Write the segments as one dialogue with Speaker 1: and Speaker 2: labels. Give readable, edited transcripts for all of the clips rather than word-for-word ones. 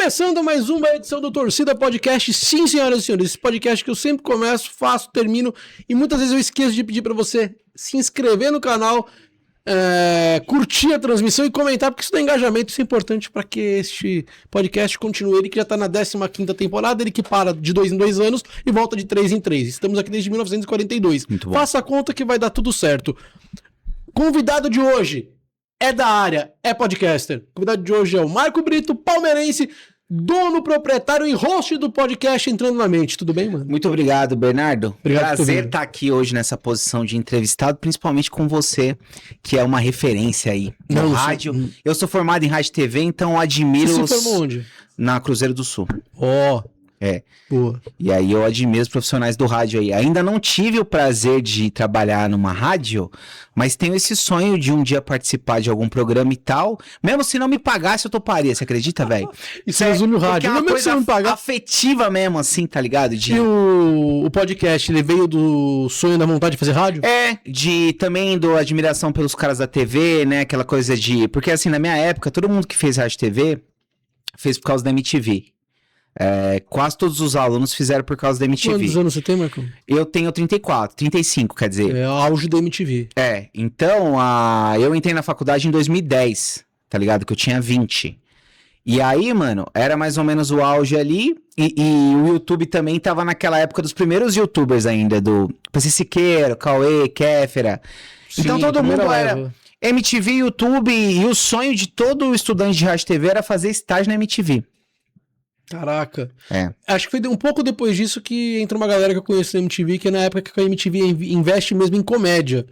Speaker 1: Começando mais uma edição do Torcida Podcast. Sim, senhoras e senhores, esse podcast que eu sempre começo, faço, termino e muitas vezes eu esqueço de pedir para você se inscrever no canal, curtir a transmissão e comentar, porque isso dá engajamento, isso é importante para que este podcast continue. Ele que já está na 15ª temporada, ele que para de 2 em 2 anos e volta de 3 em 3. Estamos aqui desde 1942.
Speaker 2: Muito bom.
Speaker 1: Faça a conta que vai dar tudo certo. Convidado de hoje é da área, é podcaster. O convidado de hoje é o Marco Brito, palmeirense, dono, proprietário e host do podcast Entrando na Mente. Tudo bem, mano?
Speaker 2: Muito obrigado, Bernardo.
Speaker 1: Obrigado.
Speaker 2: Prazer estar aqui hoje nessa posição de entrevistado, principalmente com você, que é uma referência aí no rádio. Eu sou formado em rádio e TV, então admiro
Speaker 1: Você se formou onde?
Speaker 2: Na Cruzeiro do Sul.
Speaker 1: Ó.
Speaker 2: É.
Speaker 1: Boa.
Speaker 2: E aí eu admiro os profissionais do rádio aí. Ainda não tive o prazer de trabalhar numa rádio, mas tenho esse sonho de um dia participar de algum programa e tal. Mesmo se não me pagasse, eu toparia. Você acredita, velho?
Speaker 1: Isso resume o rádio.
Speaker 2: É uma
Speaker 1: Mesmo se
Speaker 2: coisa
Speaker 1: não me pagar.
Speaker 2: afetiva mesmo, assim, tá ligado?
Speaker 1: E o podcast, ele veio do sonho, da vontade de fazer rádio?
Speaker 2: Também do admiração pelos caras da TV, né? Aquela coisa de... Porque assim, na minha época, todo mundo que fez rádio e TV fez por causa da MTV. Quase todos os alunos fizeram por causa da MTV.
Speaker 1: Quantos anos você tem, Marco?
Speaker 2: Eu tenho 35, quer dizer.
Speaker 1: É o auge da MTV.
Speaker 2: Então, eu entrei na faculdade em 2010, tá ligado? Que eu tinha 20. E aí, mano, era mais ou menos o auge ali, e o YouTube também tava naquela época dos primeiros YouTubers ainda, do PC Siqueira, Cauê, Kéfera.
Speaker 1: Sim,
Speaker 2: então todo mundo era
Speaker 1: leva.
Speaker 2: MTV, YouTube, e o sonho de todo estudante de rádio e TV era fazer estágio na MTV.
Speaker 1: Caraca. Acho que foi um pouco depois disso que entra uma galera que eu conheço na MTV, que é na época que a MTV investe mesmo em comédia.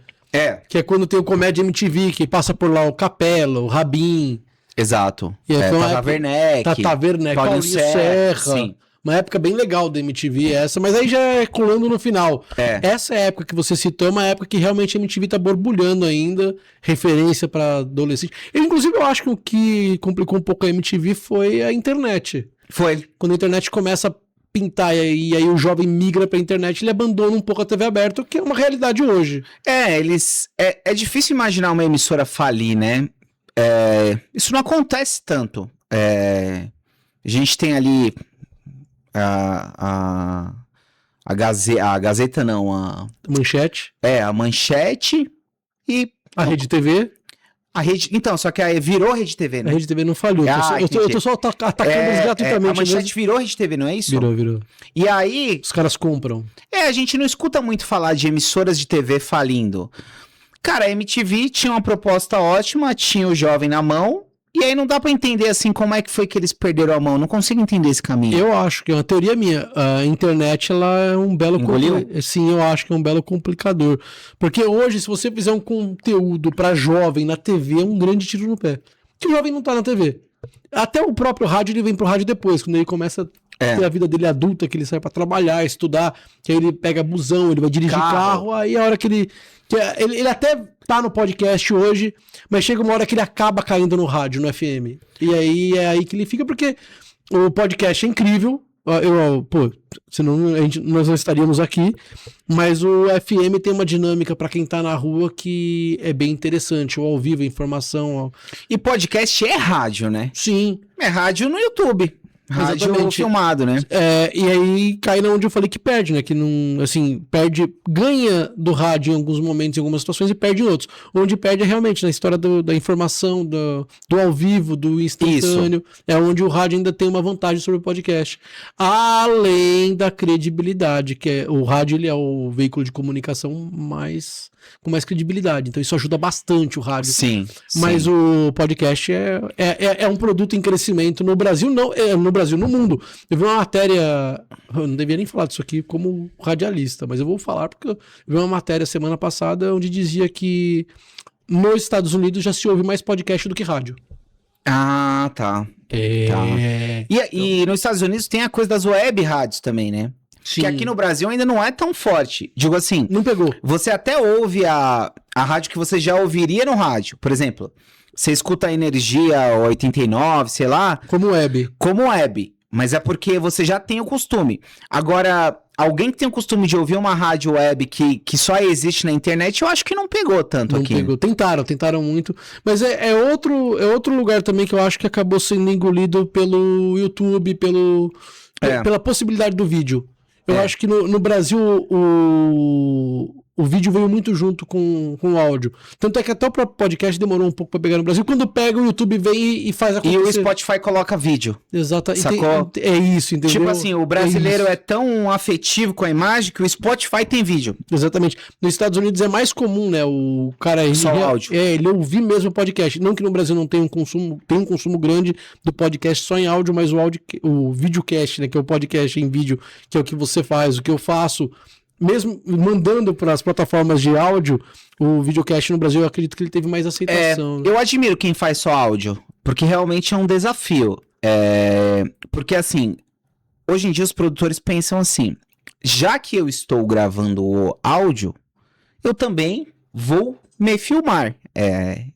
Speaker 1: Que é quando tem o Comédia MTV, que passa por lá o Capela, o Rabin.
Speaker 2: Exato.
Speaker 1: Tata
Speaker 2: Werneck,
Speaker 1: Paulinho Serra.
Speaker 2: Sim.
Speaker 1: Uma época bem legal da MTV essa, mas aí já é colando no final. Essa época que você citou é uma época que realmente a MTV tá borbulhando ainda, referência pra adolescente. Inclusive, eu acho que o que complicou um pouco a MTV foi a internet.
Speaker 2: Foi.
Speaker 1: Quando a internet começa a pintar e aí o jovem migra pra internet, ele abandona um pouco a TV aberta, que é uma realidade hoje.
Speaker 2: É difícil imaginar uma emissora falir, né? Isso não acontece tanto. A gente tem ali a Gazeta não, a
Speaker 1: Manchete.
Speaker 2: A Manchete e
Speaker 1: a Rede TV.
Speaker 2: A Rede, então, só que aí virou Rede TV, né?
Speaker 1: A Rede TV não falhou. Eu tô só atacando eles gratuitamente.
Speaker 2: A Manchete virou Rede TV, não é isso?
Speaker 1: Virou.
Speaker 2: E aí...
Speaker 1: Os caras compram.
Speaker 2: A gente não escuta muito falar de emissoras de TV falindo. Cara, a MTV tinha uma proposta ótima, tinha o jovem na mão, e aí não dá pra entender, assim, como é que foi que eles perderam a mão. Não consigo entender esse caminho.
Speaker 1: Eu acho que é uma teoria minha. A internet, ela é um belo... Sim, eu acho que é um belo complicador. Porque hoje, se você fizer um conteúdo pra jovem na TV, é um grande tiro no pé. Porque o jovem não tá na TV. Até o próprio rádio, ele vem pro rádio depois, quando ele começa a ter a vida dele adulta, que ele sai pra trabalhar, estudar, que aí ele pega busão, ele vai dirigir carro, aí a hora que ele até tá no podcast hoje, mas chega uma hora que ele acaba caindo no rádio, no FM. E aí é aí que ele fica, porque o podcast é incrível, senão nós não estaríamos aqui, mas o FM tem uma dinâmica pra quem tá na rua que é bem interessante, o ao vivo, a informação.
Speaker 2: E podcast é rádio, né?
Speaker 1: Sim.
Speaker 2: É rádio no YouTube. Rádio
Speaker 1: Exatamente.
Speaker 2: filmado, né?
Speaker 1: E aí cai onde eu falei que perde, né? Que não, assim, ganha do rádio em alguns momentos, em algumas situações, e perde em outros. Onde perde é realmente na história da informação, do ao vivo, do instantâneo. Isso. É onde o rádio ainda tem uma vantagem sobre o podcast. Além da credibilidade, que o rádio ele é o veículo de comunicação com mais credibilidade. Então isso ajuda bastante o rádio.
Speaker 2: Sim.
Speaker 1: Mas o podcast é um produto em crescimento no Brasil, no mundo. Eu vi uma matéria, eu não devia nem falar disso aqui como radialista, mas eu vou falar porque eu vi uma matéria semana passada onde dizia que nos Estados Unidos já se ouve mais podcast do que rádio.
Speaker 2: Ah, tá. E nos Estados Unidos tem a coisa das web rádios também, né?
Speaker 1: Sim.
Speaker 2: Que aqui no Brasil ainda não é tão forte. Digo assim,
Speaker 1: não pegou.
Speaker 2: Você até ouve a rádio que você já ouviria no rádio. Por exemplo, você escuta a Energia 89, sei lá.
Speaker 1: Como web.
Speaker 2: Mas é porque você já tem o costume. Agora, alguém que tem o costume de ouvir uma rádio web que só existe na internet, eu acho que não pegou tanto
Speaker 1: não
Speaker 2: aqui.
Speaker 1: Pegou. Tentaram muito. Mas é outro lugar também que eu acho que acabou sendo engolido pelo YouTube, pela possibilidade do vídeo. Eu acho que no Brasil o vídeo veio muito junto com o áudio. Tanto é que até o próprio podcast demorou um pouco pra pegar no Brasil. Quando pega, o YouTube vem e faz acontecer.
Speaker 2: E o Spotify coloca vídeo.
Speaker 1: Exato.
Speaker 2: Sacou?
Speaker 1: É isso, entendeu?
Speaker 2: Tipo assim, o brasileiro é tão afetivo com a imagem que o Spotify tem vídeo.
Speaker 1: Exatamente. Nos Estados Unidos é mais comum, né? O cara...
Speaker 2: Só áudio.
Speaker 1: Ele ouvir mesmo o podcast. Não que no Brasil não tenha tem um consumo grande do podcast só em áudio, mas o videocast, né? Que é o podcast em vídeo, que é o que você faz, o que eu faço... Mesmo mandando para as plataformas de áudio, o videocast no Brasil, eu acredito que ele teve mais aceitação.
Speaker 2: Eu admiro quem faz só áudio, porque realmente é um desafio. Porque assim, hoje em dia os produtores pensam assim, já que eu estou gravando o áudio, eu também vou me filmar.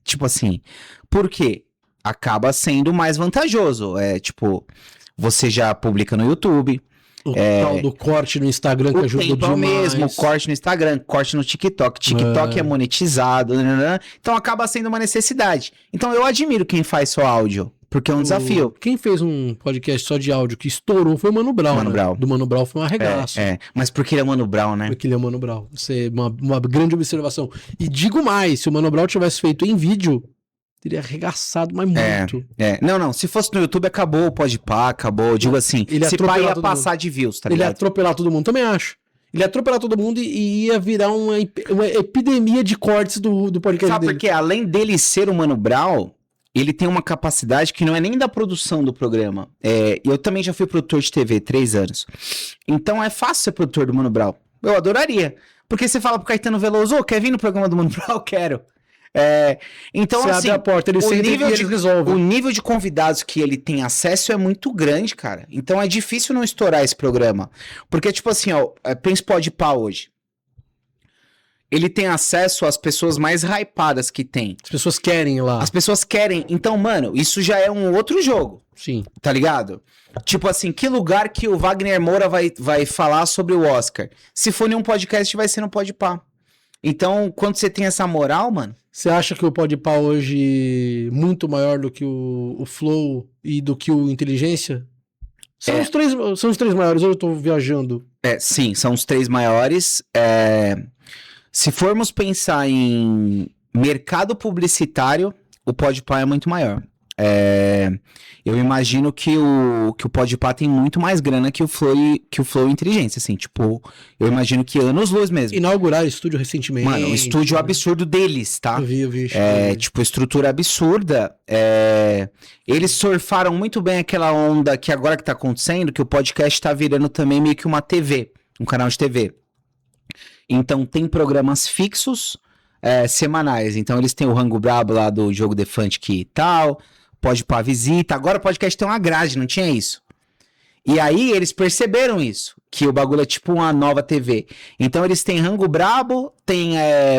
Speaker 2: Tipo assim, porque acaba sendo mais vantajoso. Tipo, você já publica no YouTube...
Speaker 1: O tal do corte no Instagram que ajuda demais.
Speaker 2: O mesmo, corte no Instagram, corte no TikTok. TikTok é monetizado, né? Então acaba sendo uma necessidade. Então eu admiro quem faz só áudio, porque é um desafio.
Speaker 1: Quem fez um podcast só de áudio que estourou foi o Mano Brown,
Speaker 2: Mano Brown.
Speaker 1: Do Mano Brown foi um arregaço.
Speaker 2: Mas porque ele é Mano Brown, né?
Speaker 1: Porque ele é Mano Brown. Isso é uma grande observação. E digo mais, se o Mano Brown tivesse feito em vídeo, teria arregaçado, mas muito.
Speaker 2: Não, se fosse no YouTube, acabou o Podpah, acabou. Digo assim, se pá ia passar de views, tá ligado?
Speaker 1: Ele ia atropelar todo mundo, também acho. Ele ia atropelar todo mundo e ia virar uma epidemia de cortes do podcast
Speaker 2: Sabe
Speaker 1: dele.
Speaker 2: por quê? Além dele ser o Mano Brown, ele tem uma capacidade que não é nem da produção do programa. Eu também já fui produtor de TV 3 anos. Então é fácil ser produtor do Mano Brown. Eu adoraria. Porque você fala pro Caetano Veloso, quer vir no programa do Mano Brown? Quero. Então,
Speaker 1: você
Speaker 2: assim,
Speaker 1: abre a porta, ele
Speaker 2: o nível de convidados que ele tem acesso é muito grande, cara. Então é difícil não estourar esse programa. Porque, tipo assim, pensa Podpah hoje. Ele tem acesso às pessoas mais hypadas que tem.
Speaker 1: As pessoas querem ir lá.
Speaker 2: As pessoas querem. Então, mano, isso já é um outro jogo.
Speaker 1: Sim.
Speaker 2: Tá ligado? Tipo assim, que lugar que o Wagner Moura vai falar sobre o Oscar? Se for em um podcast, vai ser no Podpah. Então, quando você tem essa moral, mano...
Speaker 1: Você acha que o Podpah hoje é muito maior do que o Flow e do que o Inteligência? São os três maiores, ou eu tô viajando?
Speaker 2: Sim, são os 3 maiores. Se formos pensar em mercado publicitário, o Podpah é muito maior. Eu imagino que o Podpah tem muito mais grana que o Flow Inteligência, assim, tipo, eu imagino que anos-luz mesmo.
Speaker 1: Inauguraram estúdio recentemente.
Speaker 2: Mano, um estúdio absurdo deles, tá?
Speaker 1: Eu vi.
Speaker 2: Tipo, estrutura absurda. Eles surfaram muito bem aquela onda que agora que tá acontecendo, que o podcast tá virando também meio que uma TV, um canal de TV. Então tem programas fixos, semanais. Então eles têm o Rango Brabo lá do Jogo Defante que e tal... Podpah Visita, agora o podcast tem uma grade, não tinha isso. E aí eles perceberam isso, que o bagulho é tipo uma nova TV. Então eles têm Rango Brabo, tem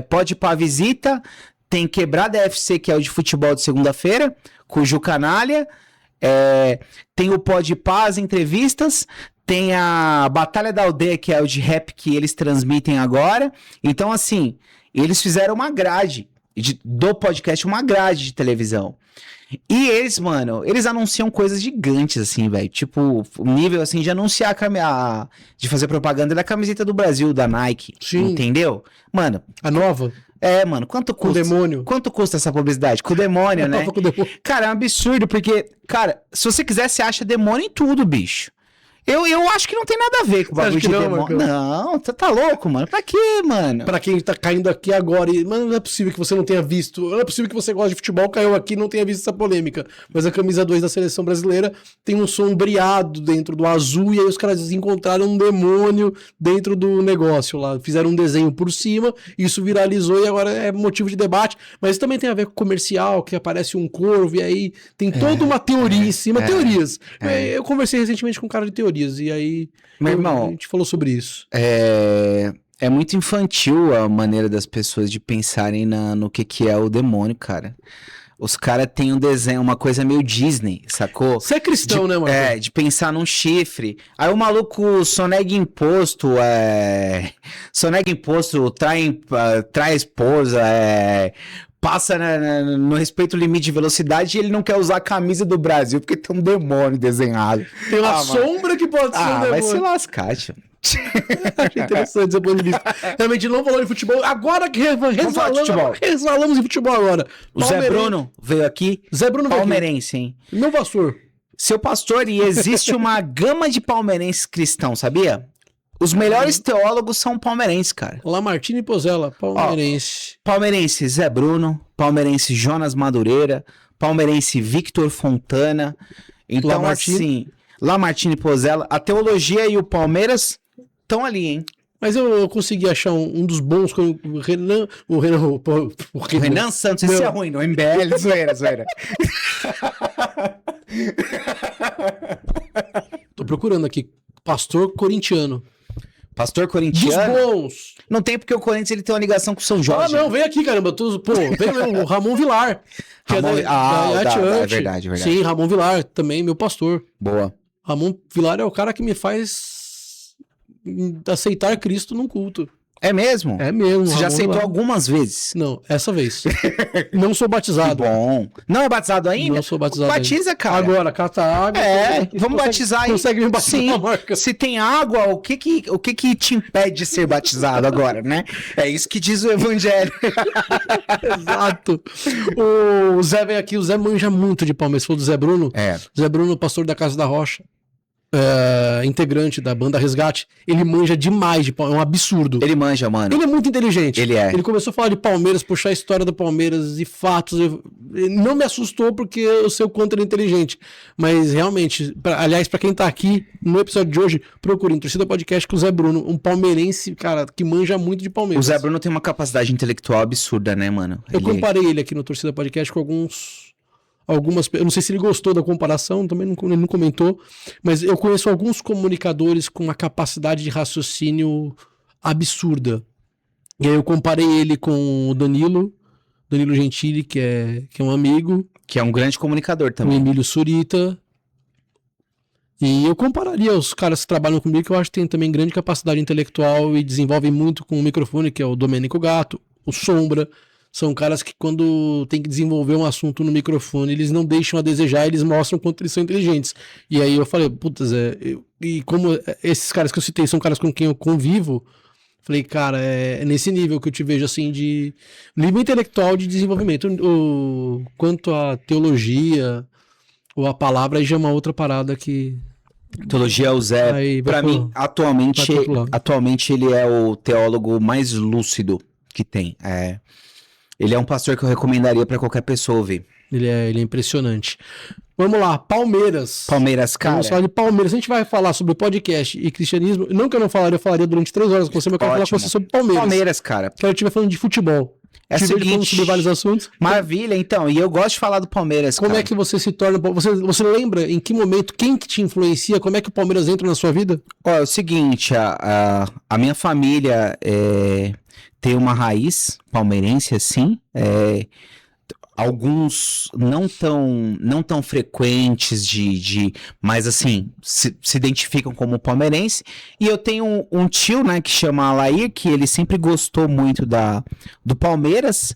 Speaker 2: Podpah Visita, tem Quebrada FC, que é o de futebol de segunda-feira, com o Ju Canalha, tem o Podpah, as entrevistas, tem a Batalha da Aldeia, que é o de rap que eles transmitem agora. Então assim, eles fizeram uma grade do podcast, uma grade de televisão. E eles, mano, eles anunciam coisas gigantes, assim, velho. Tipo, o nível, assim, de anunciar de fazer propaganda da camiseta do Brasil, da Nike. Sim. Entendeu? Mano.
Speaker 1: A nova?
Speaker 2: Mano, quanto custa?
Speaker 1: Com o demônio.
Speaker 2: Quanto custa essa publicidade? Com o demônio, né?
Speaker 1: Com o demônio.
Speaker 2: Cara, é um absurdo, porque, cara, se você quiser, você acha demônio em tudo, bicho. Eu acho que não tem nada a ver com o bagulho de demônio. Não, tá louco, mano. Pra quê, mano?
Speaker 1: Pra quem tá caindo aqui agora mano, não é possível que você não tenha visto. Não é possível que você goste de futebol, caiu aqui e não tenha visto essa polêmica. Mas a camisa 2 da seleção brasileira tem um sombreado dentro do azul e aí os caras encontraram um demônio dentro do negócio lá. Fizeram um desenho por cima, isso viralizou e agora é motivo de debate. Mas também tem a ver com comercial, que aparece um corvo e aí tem toda uma teoria em cima. Teorias. Eu conversei recentemente com um cara de teoria. E aí,
Speaker 2: meu irmão,
Speaker 1: a gente falou sobre isso.
Speaker 2: É muito infantil a maneira das pessoas de pensarem no que é o demônio, cara. Os caras têm um desenho, uma coisa meio Disney, sacou?
Speaker 1: Você é cristão, né, mano?
Speaker 2: De pensar num chifre. Aí o maluco sonega imposto, trai a esposa, passa no respeito ao limite de velocidade e ele não quer usar a camisa do Brasil porque tem um demônio desenhado.
Speaker 1: Tem uma sombra que pode ser um demônio.
Speaker 2: Vai se lascar, tio.
Speaker 1: Achei interessante esse ponto de vista. Realmente não falou de futebol. Agora que resvalamos em futebol agora.
Speaker 2: O Zé Bruno veio aqui.
Speaker 1: Zé Bruno
Speaker 2: palmeirense, hein?
Speaker 1: Meu pastor.
Speaker 2: Seu pastor, e existe uma gama de palmeirenses cristãos, sabia? Os melhores teólogos são palmeirenses, cara.
Speaker 1: Lamartine Pozella, palmeirense.
Speaker 2: Palmeirense Zé Bruno, palmeirense Jonas Madureira, palmeirense Victor Fontana. Então, assim, Lamartine Pozella, a teologia e o Palmeiras estão ali, hein?
Speaker 1: Mas eu consegui achar um dos bons, o
Speaker 2: Renan Santos, esse é ruim, no MBL, zoeira.
Speaker 1: Tô procurando aqui, pastor corintiano.
Speaker 2: Pastor corintiano?
Speaker 1: Dos bons.
Speaker 2: Não tem, porque o Corinthians ele tem uma ligação com o São Jorge.
Speaker 1: Vem aqui, caramba. Vem o Ramon Vilar. Que
Speaker 2: é verdade.
Speaker 1: Sim, Ramon Vilar, também meu pastor.
Speaker 2: Boa.
Speaker 1: Ramon Vilar é o cara que me faz aceitar Cristo num culto.
Speaker 2: É mesmo?
Speaker 1: É mesmo.
Speaker 2: Você já aceitou algumas vezes?
Speaker 1: Não, essa vez. Não sou batizado.
Speaker 2: Que bom. Não é batizado ainda?
Speaker 1: Não sou batizado
Speaker 2: Batiza,
Speaker 1: ainda.
Speaker 2: cara.
Speaker 1: Agora, cata água.
Speaker 2: Vamos batizar aí.
Speaker 1: Consegue me batizar.
Speaker 2: Sim. Se tem água, o que te impede de ser batizado agora, né? É isso que diz o evangelho.
Speaker 1: Exato. O Zé veio aqui, o Zé manja muito de Palmeiras. Se for do Zé Bruno. Zé Bruno, pastor da Casa da Rocha. Integrante da banda Resgate, ele manja demais é um absurdo.
Speaker 2: Ele manja, mano.
Speaker 1: Ele é muito inteligente.
Speaker 2: Ele
Speaker 1: começou a falar de Palmeiras, puxar a história do Palmeiras e fatos. Não me assustou porque eu sei o quanto ele é inteligente. Mas realmente, aliás, pra quem tá aqui no episódio de hoje, procurem Torcida Podcast com o Zé Bruno, um palmeirense, cara, que manja muito de Palmeiras.
Speaker 2: O Zé Bruno tem uma capacidade intelectual absurda, né, mano?
Speaker 1: Eu comparei ele aqui no Torcida Podcast com algumas, eu não sei se ele gostou da comparação, também ele não comentou, mas eu conheço alguns comunicadores com uma capacidade de raciocínio absurda. E aí eu comparei ele com o Danilo Gentili, que é um amigo.
Speaker 2: Que é um grande comunicador também.
Speaker 1: O Emílio Surita. E eu compararia os caras que trabalham comigo, que eu acho que tem também grande capacidade intelectual e desenvolvem muito com o microfone, que é o Domênico Gato, o Sombra. São caras que quando tem que desenvolver um assunto no microfone, eles não deixam a desejar, eles mostram quanto eles são inteligentes. E aí eu falei, putz, e como esses caras que eu citei são caras com quem eu convivo, falei, cara, é nesse nível que eu te vejo, assim, de nível intelectual de desenvolvimento. Quanto à teologia ou a palavra, aí já é uma outra parada que...
Speaker 2: Teologia, o Zé, pra mim, atualmente ele é o teólogo mais lúcido que tem. Ele é um pastor que eu recomendaria pra qualquer pessoa ouvir.
Speaker 1: Ele é impressionante. Vamos lá, Palmeiras.
Speaker 2: Palmeiras, cara.
Speaker 1: Vamos falar de Palmeiras. A gente vai falar sobre podcast e cristianismo. Não que eu não falaria, eu falaria durante 3 horas com você, mas eu quero falar com você sobre Palmeiras.
Speaker 2: Palmeiras, cara.
Speaker 1: Quero estiver falando de futebol.
Speaker 2: É o seguinte, falando
Speaker 1: sobre vários assuntos.
Speaker 2: Maravilha, então. E eu gosto de falar do Palmeiras,
Speaker 1: Como é que você se torna... Você lembra em que momento, quem que te influencia? Como é que o Palmeiras entra na sua vida?
Speaker 2: É o seguinte, a minha família tem uma raiz palmeirense, assim, alguns não tão frequentes mas assim, se identificam como palmeirense, e eu tenho um tio, né, que chama Alair, que ele sempre gostou muito do Palmeiras,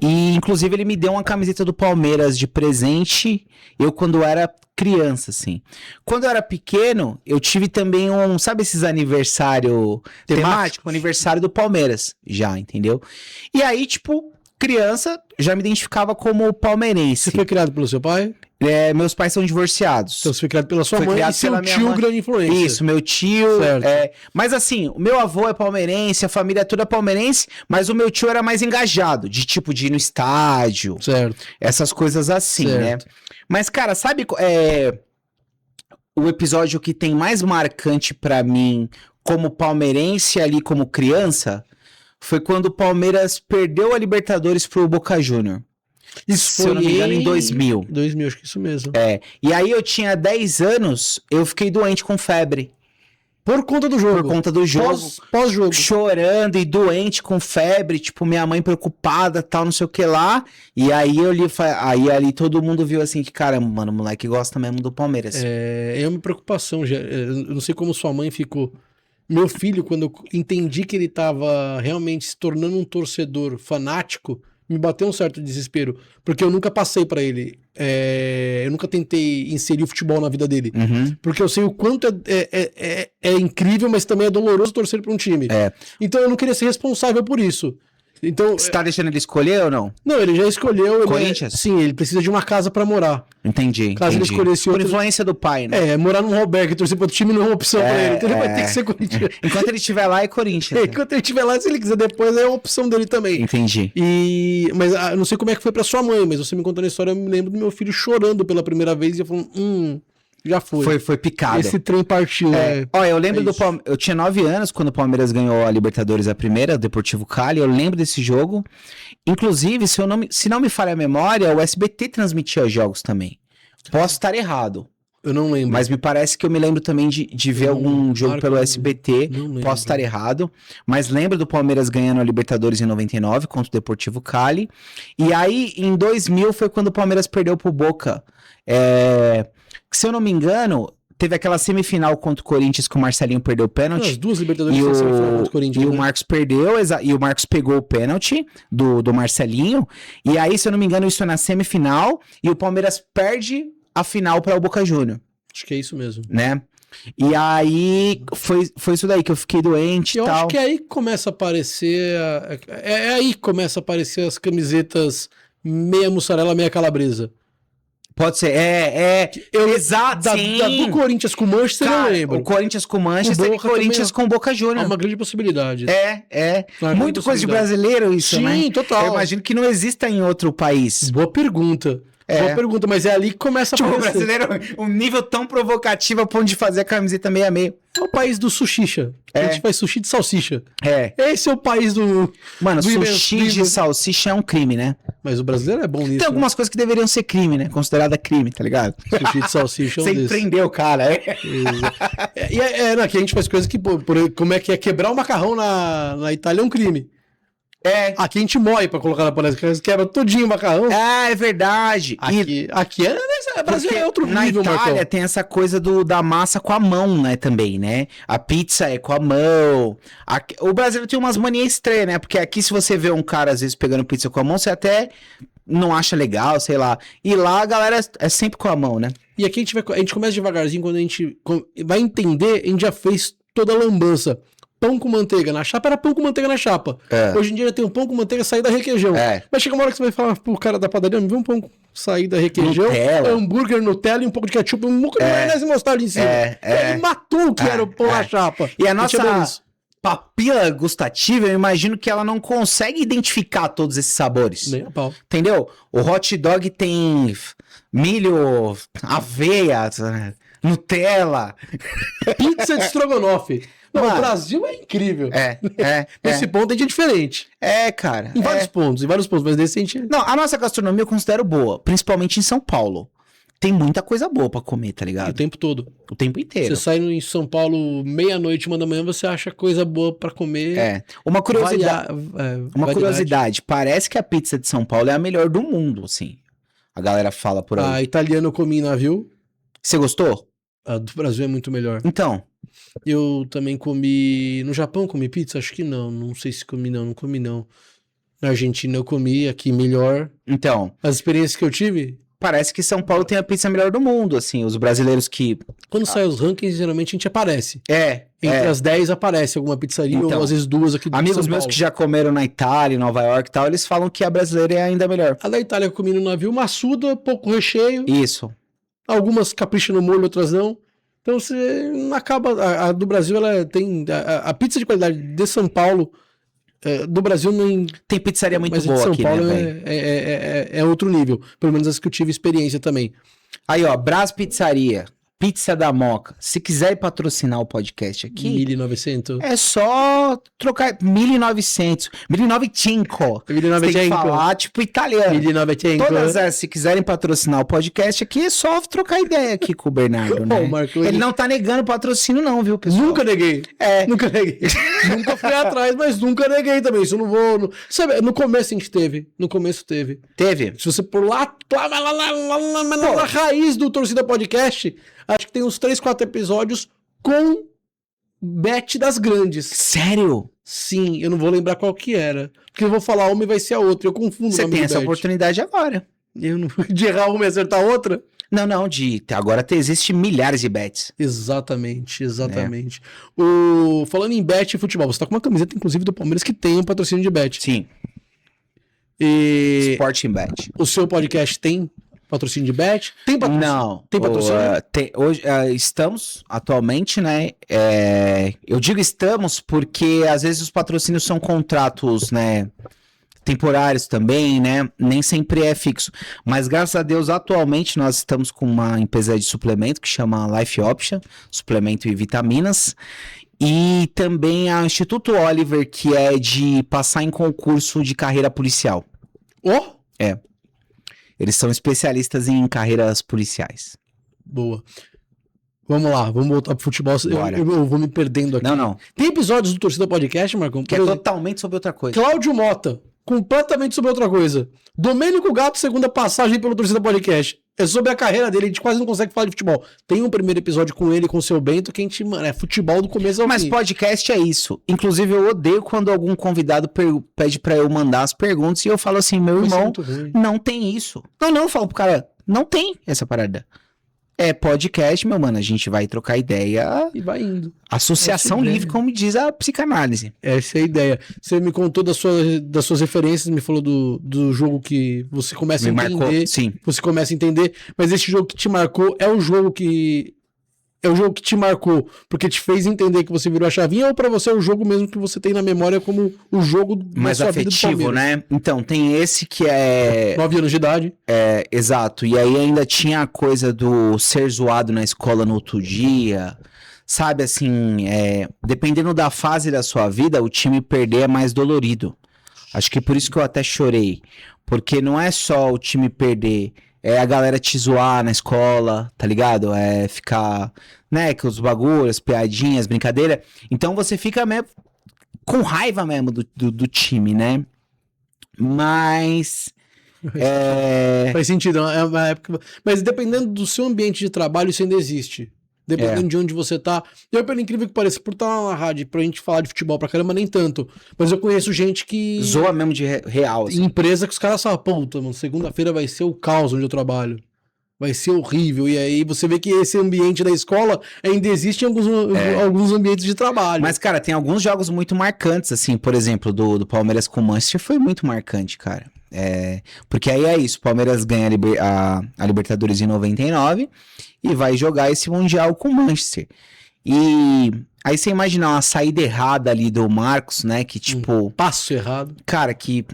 Speaker 2: e inclusive ele me deu uma camiseta do Palmeiras de presente, eu quando era criança, assim. Quando eu era pequeno, eu tive também sabe esses aniversário temático, aniversário do Palmeiras, já, entendeu? E aí, tipo, criança, já me identificava como palmeirense.
Speaker 1: Você foi criado pelo seu pai?
Speaker 2: Meus pais são divorciados.
Speaker 1: Então você foi criado pela sua mãe e seu tio grande influência.
Speaker 2: Isso, meu tio. Mas assim, o meu avô é palmeirense, a família toda é palmeirense, mas o meu tio era mais engajado, de ir no estádio.
Speaker 1: Certo.
Speaker 2: Essas coisas assim, né? Mas, cara, sabe o episódio que tem mais marcante pra mim como palmeirense ali como criança? Foi quando o Palmeiras perdeu a Libertadores pro Boca Júnior.
Speaker 1: Isso foi,
Speaker 2: se eu não me engano, em 2000.
Speaker 1: 2000, acho que isso mesmo.
Speaker 2: E aí eu tinha 10 anos, eu fiquei doente com febre.
Speaker 1: Por conta do jogo.
Speaker 2: Por conta do jogo.
Speaker 1: Pós-jogo.
Speaker 2: Chorando e doente, com febre, tipo, minha mãe preocupada, tal, não sei o que lá. E aí aí ali todo mundo viu assim que, cara, mano, o moleque gosta mesmo do Palmeiras.
Speaker 1: É uma preocupação, eu não sei como sua mãe ficou. Meu filho, quando eu entendi que ele tava realmente se tornando um torcedor fanático, me bateu um certo desespero, porque eu nunca passei pra ele. Eu nunca tentei inserir o futebol na vida dele. Porque eu sei o quanto é incrível, mas também é doloroso torcer pra um time. Então eu não queria ser responsável por isso. Então,
Speaker 2: você tá deixando ele escolher ou não?
Speaker 1: Não, ele já escolheu.
Speaker 2: Corinthians?
Speaker 1: Sim, ele precisa de uma casa pra morar.
Speaker 2: Entendi.
Speaker 1: Caso ele escolhesse
Speaker 2: Por influência do pai, né?
Speaker 1: Morar num Roberto e torcer pro outro time não é uma opção pra ele. Então ele vai ter que ser Corinthians.
Speaker 2: Enquanto ele estiver lá, é Corinthians.
Speaker 1: Enquanto ele estiver lá, se ele quiser depois, é a opção dele também.
Speaker 2: Entendi.
Speaker 1: Mas eu não sei como é que foi pra sua mãe, mas você me contando a história, eu me lembro do meu filho chorando pela primeira vez e eu falando, já foi.
Speaker 2: Foi picado.
Speaker 1: Esse trem partiu.
Speaker 2: Olha, eu lembro do Palmeiras. Eu tinha 9 anos quando o Palmeiras ganhou a Libertadores, a primeira, o Deportivo Cali. Eu lembro desse jogo. Inclusive, se não me falha a memória, o SBT transmitia jogos também. Posso estar errado.
Speaker 1: Eu não lembro.
Speaker 2: Mas me parece que eu me lembro também de ver algum jogo pelo SBT. Posso estar errado. Mas lembro do Palmeiras ganhando a Libertadores em 99 contra o Deportivo Cali. E aí, em 2000, foi quando o Palmeiras perdeu pro Boca. Se eu não me engano, teve aquela semifinal contra o Corinthians que o Marcelinho perdeu o pênalti.
Speaker 1: As duas Libertadores foram semifinal contra o Corinthians.
Speaker 2: E o Marcos perdeu, e o Marcos pegou o pênalti do Marcelinho. E aí, se eu não me engano, isso é na semifinal. E o Palmeiras perde a final para o Boca Júnior.
Speaker 1: Acho que é isso mesmo.
Speaker 2: Né? E aí, foi isso daí que eu fiquei doente e tal.
Speaker 1: Eu acho que aí começa a aparecer... aí que começa a aparecer as camisetas meia mussarela, meia calabresa.
Speaker 2: Pode ser, exato, sim.
Speaker 1: Do Corinthians com o Manchester, eu lembro.
Speaker 2: O Corinthians com o Manchester e o Corinthians com o Boca Júnior.
Speaker 1: É uma grande possibilidade.
Speaker 2: Muito coisa de brasileiro isso, né?
Speaker 1: Sim, total.
Speaker 2: Eu imagino que não exista em outro país.
Speaker 1: Boa pergunta. Boa pergunta, mas é ali que começa a aparecer.
Speaker 2: O brasileiro, um nível tão provocativo a ponto de fazer a camiseta meio a meio.
Speaker 1: É o país do sushicha. A gente faz sushi de salsicha. Esse é o país do...
Speaker 2: Mano, sushi de salsicha é um crime, né?
Speaker 1: Mas o brasileiro é bom nisso.
Speaker 2: Tem algumas coisas que deveriam ser crime, né? Considerada crime, tá ligado?
Speaker 1: Sushi de salsicha é um
Speaker 2: desses. Você empreendeu o cara,
Speaker 1: aqui a gente faz coisas que... como é que é? Quebrar o macarrão na Itália é um crime. Aqui a gente moe pra colocar na panela, quebra todinho o macarrão.
Speaker 2: É verdade.
Speaker 1: Aqui Brasil é outro nível,
Speaker 2: na Itália tem essa coisa da massa com a mão, né, também, né? A pizza é com a mão. O Brasil tem umas manias estranhas, né? Porque aqui se você vê um cara, às vezes, pegando pizza com a mão, você até não acha legal, sei lá. E lá a galera é sempre com a mão, né?
Speaker 1: E aqui a gente começa devagarzinho, quando a gente vai entender, a gente já fez toda a lambança. Pão com manteiga na chapa, era pão com manteiga na chapa. Hoje em dia já tem um pão com manteiga sair da requeijão. Mas chega uma hora que você vai falar pro cara da padaria, me vê um pão sair da requeijão, Nutella. Hambúrguer, Nutella e um pouco de ketchup, um pouco de maionese e mostarda em cima. Ele matou o que era o pão na chapa.
Speaker 2: E a nossa papila gustativa, eu imagino que ela não consegue identificar todos esses sabores.
Speaker 1: Nem a pau.
Speaker 2: Entendeu? O hot dog tem milho, aveia, Nutella.
Speaker 1: Pizza de estrogonofe. Não, o Brasil é incrível. Nesse ponto a gente é diferente.
Speaker 2: Cara.
Speaker 1: Em vários pontos, mas nesse a gente...
Speaker 2: Não, a nossa gastronomia eu considero boa, principalmente em São Paulo. Tem muita coisa boa pra comer, tá ligado?
Speaker 1: O tempo todo.
Speaker 2: O tempo inteiro.
Speaker 1: Você sai em São Paulo meia-noite, 1h da manhã, você acha coisa boa pra comer.
Speaker 2: Uma curiosidade. Parece que a pizza de São Paulo é a melhor do mundo, assim. A galera fala por aí.
Speaker 1: A italiana eu comi em navio.
Speaker 2: Você gostou?
Speaker 1: A do Brasil é muito melhor.
Speaker 2: Então...
Speaker 1: Eu também comi... No Japão comi pizza? Acho que não. Não sei se comi não. Não comi não. Na Argentina eu comi. Aqui melhor.
Speaker 2: Então...
Speaker 1: As experiências que eu tive...
Speaker 2: Parece que São Paulo tem a pizza melhor do mundo, assim. Os brasileiros que...
Speaker 1: Quando saem os rankings, geralmente a gente aparece. Entre as 10 aparece alguma pizzaria ou às vezes duas aqui do São Paulo.
Speaker 2: Amigos meus que já comeram na Itália, em Nova York e tal, eles falam que a brasileira é ainda melhor.
Speaker 1: A da Itália eu comi no navio, maçuda, pouco recheio.
Speaker 2: Isso.
Speaker 1: Algumas capricham no molho, outras não. Então você acaba... A do Brasil, ela tem... A pizza de qualidade de São Paulo, do Brasil nem...
Speaker 2: Tem pizzaria muito boa
Speaker 1: São
Speaker 2: aqui,
Speaker 1: Paulo,
Speaker 2: né,
Speaker 1: é outro nível. Pelo menos as que eu tive experiência também.
Speaker 2: Aí, ó, Brás Pizzaria. Pizza da Moca, se quiser patrocinar o podcast aqui...
Speaker 1: 1.900.
Speaker 2: É só trocar 1.900. 1.900. Você tem que falar, tipo, italiano.
Speaker 1: 1.900.
Speaker 2: Todas essas, se quiserem patrocinar o podcast aqui, é só trocar ideia aqui com o Bernardo, né?
Speaker 1: Marco,
Speaker 2: ele não tá negando patrocínio não, viu, pessoal?
Speaker 1: Nunca neguei.
Speaker 2: Nunca
Speaker 1: neguei. Nunca fui atrás, mas nunca neguei também. Isso eu não vou... Sabe, no começo a gente teve. No começo teve.
Speaker 2: Teve?
Speaker 1: Se você por lá na raiz do Torcida Podcast, acho que tem uns 3, 4 episódios com bet das grandes.
Speaker 2: Sério?
Speaker 1: Sim, eu não vou lembrar qual que era. Porque eu vou falar uma e vai ser a outra. Eu confundo
Speaker 2: Você
Speaker 1: o nome
Speaker 2: tem
Speaker 1: do
Speaker 2: essa
Speaker 1: bet.
Speaker 2: oportunidade agora.
Speaker 1: Eu não... De errar uma e acertar outra?
Speaker 2: Não, agora existe milhares de bets.
Speaker 1: Exatamente. Falando em bet e futebol, você tá com uma camiseta, inclusive, do Palmeiras que tem um patrocínio de bet.
Speaker 2: Sim.
Speaker 1: E...
Speaker 2: Sporting Bet.
Speaker 1: O seu podcast tem patrocínio de bet? Tem patrocínio?
Speaker 2: Não.
Speaker 1: Tem patrocínio?
Speaker 2: Hoje, estamos atualmente, né? Eu digo estamos porque às vezes os patrocínios são contratos, né? Temporários também, né? Nem sempre é fixo. Mas graças a Deus, atualmente nós estamos com uma empresa de suplemento que chama Life Option, suplemento e vitaminas. E também a Instituto Oliver, que é de passar em concurso de carreira policial. Eles são especialistas em carreiras policiais.
Speaker 1: Boa. Vamos lá, vamos voltar pro futebol. Eu vou me perdendo aqui.
Speaker 2: Não.
Speaker 1: Tem episódios do Torcida Podcast, Marcão?
Speaker 2: Que é totalmente sobre outra coisa.
Speaker 1: Cláudio Mota, completamente sobre outra coisa. Domênico Gato, segunda passagem pelo Torcida Podcast. É sobre a carreira dele, a gente quase não consegue falar de futebol. Tem um primeiro episódio com ele, com o seu Bento, que a gente, mano, é futebol do começo ao fim.
Speaker 2: Mas podcast é isso. Inclusive, eu odeio quando algum convidado pede pra eu mandar as perguntas e eu falo assim, meu irmão, não tem isso. Não, eu falo pro cara, não tem essa parada. É podcast, meu mano, a gente vai trocar ideia.
Speaker 1: E vai indo.
Speaker 2: Associação livre, como diz a psicanálise.
Speaker 1: Essa é a ideia. Você me contou das suas referências, me falou do jogo que você começa a entender.
Speaker 2: Marcou, sim.
Speaker 1: Você começa a entender, mas esse jogo que te marcou é o jogo que te marcou porque te fez entender que você virou a chavinha, ou pra você é o jogo mesmo que você tem na memória como o jogo
Speaker 2: mais afetivo, né? Então, tem esse que é...
Speaker 1: 9 anos de idade.
Speaker 2: Exato. E aí ainda tinha a coisa do ser zoado na escola no outro dia. Sabe, assim, dependendo da fase da sua vida, o time perder é mais dolorido. Acho que por isso que eu até chorei. Porque não é só o time perder... É a galera te zoar na escola, tá ligado? É ficar, né, com os bagulhos, piadinhas, brincadeira. Então você fica mesmo com raiva mesmo do time, né? Mas...
Speaker 1: Faz sentido, é uma época... Mas dependendo do seu ambiente de trabalho, isso ainda existe. Dependendo de onde você tá. Eu, pelo incrível que pareça, por estar na rádio, pra gente falar de futebol pra caramba, nem tanto. Mas eu conheço gente que...
Speaker 2: Zoa mesmo de real. Assim.
Speaker 1: Empresa que os caras falam, puta, mano, segunda-feira vai ser o caos onde eu trabalho. Vai ser horrível. E aí você vê que esse ambiente da escola ainda existe em alguns ambientes de trabalho.
Speaker 2: Mas, cara, tem alguns jogos muito marcantes, assim. Por exemplo, do Palmeiras com o Manchester foi muito marcante, cara. Porque aí é isso, o Palmeiras ganha a Libertadores em 99 e vai jogar esse Mundial com o Manchester. E aí você imagina uma saída errada ali do Marcos, né? Que tipo...
Speaker 1: passo errado.
Speaker 2: Cara, que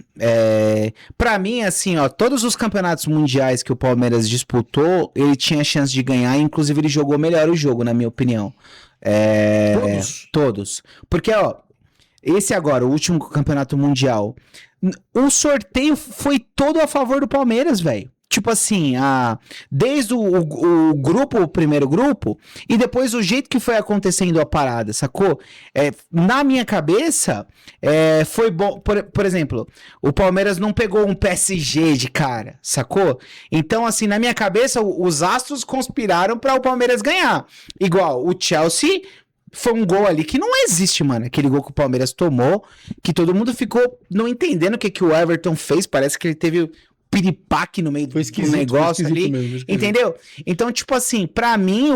Speaker 2: pra mim, assim, ó, todos os campeonatos mundiais que o Palmeiras disputou, ele tinha chance de ganhar, inclusive ele jogou melhor o jogo, na minha opinião. Todos. Porque, ó, esse agora, o último campeonato mundial... O sorteio foi todo a favor do Palmeiras, velho. Tipo assim, desde o grupo, o primeiro grupo, e depois o jeito que foi acontecendo a parada, sacou? Na minha cabeça, foi bom. Por exemplo, o Palmeiras não pegou um PSG de cara, sacou? Então, assim, na minha cabeça, os astros conspiraram para o Palmeiras ganhar. Igual o Chelsea... Foi um gol ali que não existe, mano. Aquele gol que o Palmeiras tomou, que todo mundo ficou não entendendo o que o Everton fez. Parece que ele teve piripaque no meio do negócio ali. Mesmo, entendeu? Então, tipo assim, pra mim,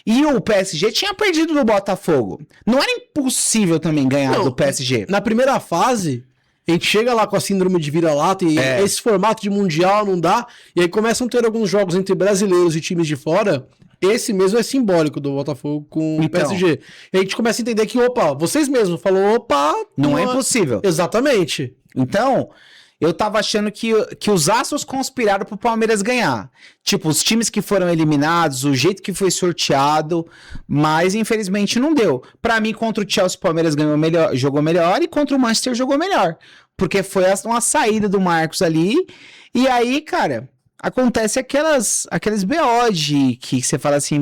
Speaker 2: e o PSG tinha perdido no Botafogo. Não era impossível também ganhar do PSG.
Speaker 1: Na primeira fase... A gente chega lá com a síndrome de vira-lata e esse formato de mundial não dá. E aí começam a ter alguns jogos entre brasileiros e times de fora. Esse mesmo é simbólico do Botafogo com o PSG. E a gente começa a entender que, vocês mesmos falam, não é
Speaker 2: impossível.
Speaker 1: Exatamente.
Speaker 2: Então, eu tava achando que os astros conspiraram pro Palmeiras ganhar. Tipo, os times que foram eliminados, o jeito que foi sorteado, mas infelizmente não deu. Pra mim, contra o Chelsea, o Palmeiras jogou melhor, e contra o Manchester jogou melhor. Porque foi uma saída do Marcos ali, e aí, cara, acontece aqueles BO de que você fala assim,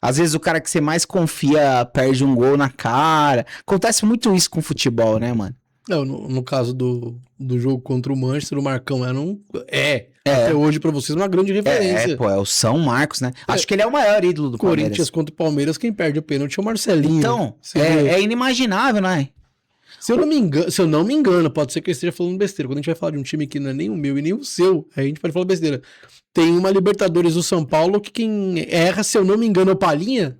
Speaker 2: às vezes o cara que você mais confia perde um gol na cara. Acontece muito isso com o futebol, né, mano?
Speaker 1: Não, no caso do jogo contra o Manchester, o Marcão até hoje pra vocês uma grande referência.
Speaker 2: É o São Marcos, né? Acho que ele é o maior ídolo do Palmeiras.
Speaker 1: Corinthians contra o Palmeiras, quem perde o pênalti é o Marcelinho.
Speaker 2: Então, é inimaginável, né?
Speaker 1: Se eu não me engano, pode ser que eu esteja falando besteira. Quando a gente vai falar de um time que não é nem o meu e nem o seu, aí a gente pode falar besteira. Tem uma Libertadores do São Paulo que quem erra, se eu não me engano, é o Palhinha.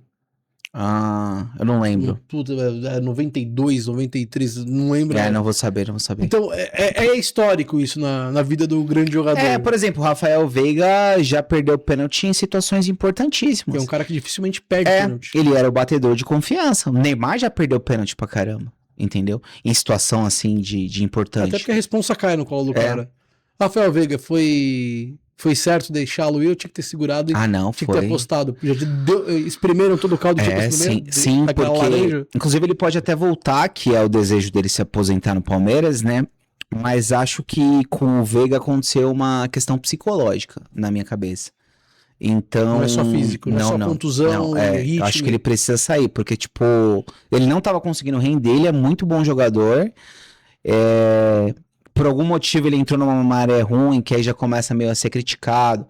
Speaker 2: Ah, eu não lembro.
Speaker 1: Puta, 92, 93, não lembro.
Speaker 2: Não vou saber.
Speaker 1: Então, é histórico isso na vida do grande jogador.
Speaker 2: Por exemplo, o Rafael Veiga já perdeu pênalti em situações importantíssimas.
Speaker 1: É um cara que dificilmente perde pênalti.
Speaker 2: Ele era o batedor de confiança. O Neymar já perdeu pênalti pra caramba, entendeu? Em situação, assim, de importante.
Speaker 1: Até porque a responsa cai no colo do cara. Rafael Veiga foi certo deixá-lo ir, eu tinha que ter segurado e tinha que ter apostado. Já espremeram todo o caldo de
Speaker 2: sim, porque
Speaker 1: laranja.
Speaker 2: Inclusive ele pode até voltar, que é o desejo dele se aposentar no Palmeiras, né? Mas acho que com o Veiga aconteceu uma questão psicológica na minha cabeça. Então,
Speaker 1: não é só físico, não é só contusão, ritmo.
Speaker 2: Acho que ele precisa sair, porque, tipo, ele não tava conseguindo render, ele é muito bom jogador, por algum motivo ele entrou numa maré ruim, que aí já começa meio a ser criticado.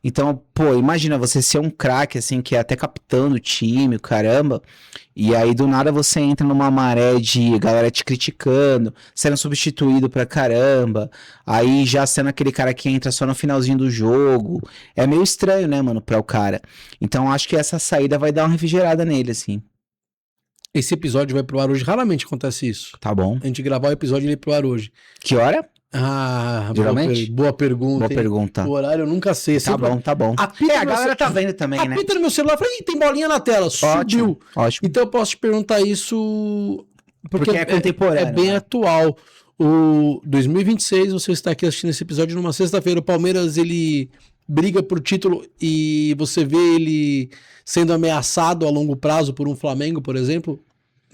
Speaker 2: Então, imagina você ser um craque, assim, que é até capitão do time, caramba, e aí do nada você entra numa maré de galera te criticando, sendo substituído pra caramba, aí já sendo aquele cara que entra só no finalzinho do jogo. É meio estranho, né, mano, pra o cara. Então, acho que essa saída vai dar uma refrigerada nele, assim.
Speaker 1: Esse episódio vai pro ar hoje, raramente acontece isso.
Speaker 2: Tá bom.
Speaker 1: A gente gravar o episódio e ele pro ar hoje.
Speaker 2: Que hora?
Speaker 1: Geralmente? Boa pergunta.
Speaker 2: Boa pergunta.
Speaker 1: O horário eu nunca sei.
Speaker 2: Tá bom. A galera tá vendo também, né?
Speaker 1: Apita no meu celular, falei, tem bolinha na tela, subiu.
Speaker 2: Ótimo.
Speaker 1: Então eu posso te perguntar isso porque
Speaker 2: é contemporâneo.
Speaker 1: É bem atual. O 2026, você está aqui assistindo esse episódio numa sexta-feira, o Palmeiras, ele briga por título e você vê ele sendo ameaçado a longo prazo por um Flamengo, por exemplo,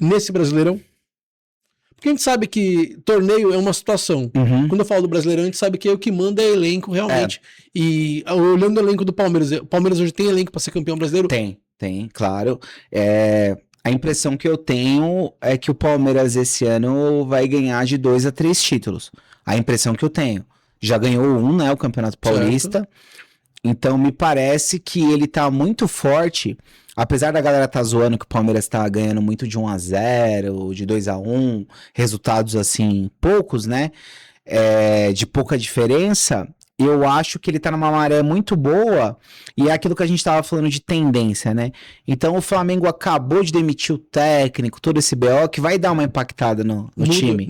Speaker 1: nesse Brasileirão? Porque a gente sabe que torneio é uma situação. Quando eu falo do Brasileirão, a gente sabe que o que manda é elenco, realmente. E olhando o elenco do Palmeiras, o Palmeiras hoje tem elenco para ser campeão brasileiro?
Speaker 2: Tem, claro. A impressão que eu tenho é que o Palmeiras esse ano vai ganhar de 2 a 3 títulos. A impressão que eu tenho. Já ganhou um, né, o Campeonato Paulista. Certo. Então me parece que ele tá muito forte. Apesar da galera tá zoando que o Palmeiras tá ganhando muito de 1-0, de 2-1, resultados assim, poucos, né? De pouca diferença, eu acho que ele tá numa maré muito boa, e é aquilo que a gente tava falando de tendência, né? Então o Flamengo acabou de demitir o técnico, todo esse BO, que vai dar uma impactada no time.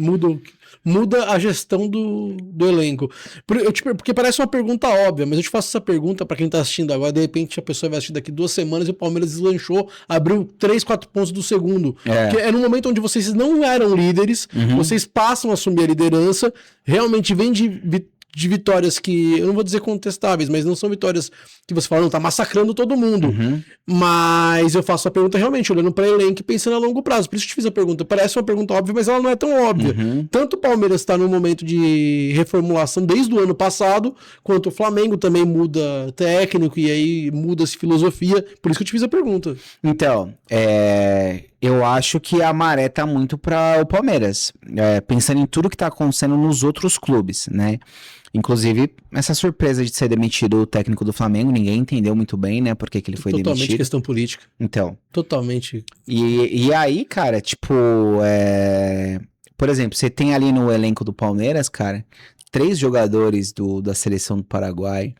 Speaker 1: Muda a gestão do elenco. Porque parece uma pergunta óbvia, mas eu te faço essa pergunta pra quem tá assistindo agora, de repente a pessoa vai assistir daqui 2 semanas e o Palmeiras deslanchou, abriu 3, 4 pontos do segundo. Que é no momento onde vocês não eram líderes, vocês passam a assumir a liderança, realmente vem de vitórias que, eu não vou dizer contestáveis, mas não são vitórias que você fala, não, tá massacrando todo mundo. Mas eu faço a pergunta realmente, olhando pra elenco e pensando a longo prazo. Por isso que eu te fiz a pergunta. Parece uma pergunta óbvia, mas ela não é tão óbvia. Tanto o Palmeiras tá num momento de reformulação desde o ano passado, quanto o Flamengo também muda técnico e aí muda-se filosofia. Por isso que eu te fiz a pergunta.
Speaker 2: Então, eu acho que a maré tá muito para o Palmeiras, pensando em tudo que tá acontecendo nos outros clubes, né? Inclusive, essa surpresa de ser demitido o técnico do Flamengo, ninguém entendeu muito bem, né? Por que ele foi demitido.
Speaker 1: Totalmente questão política.
Speaker 2: Então.
Speaker 1: Totalmente.
Speaker 2: E aí, cara, tipo, por exemplo, você tem ali no elenco do Palmeiras, cara, 3 jogadores da seleção do Paraguai.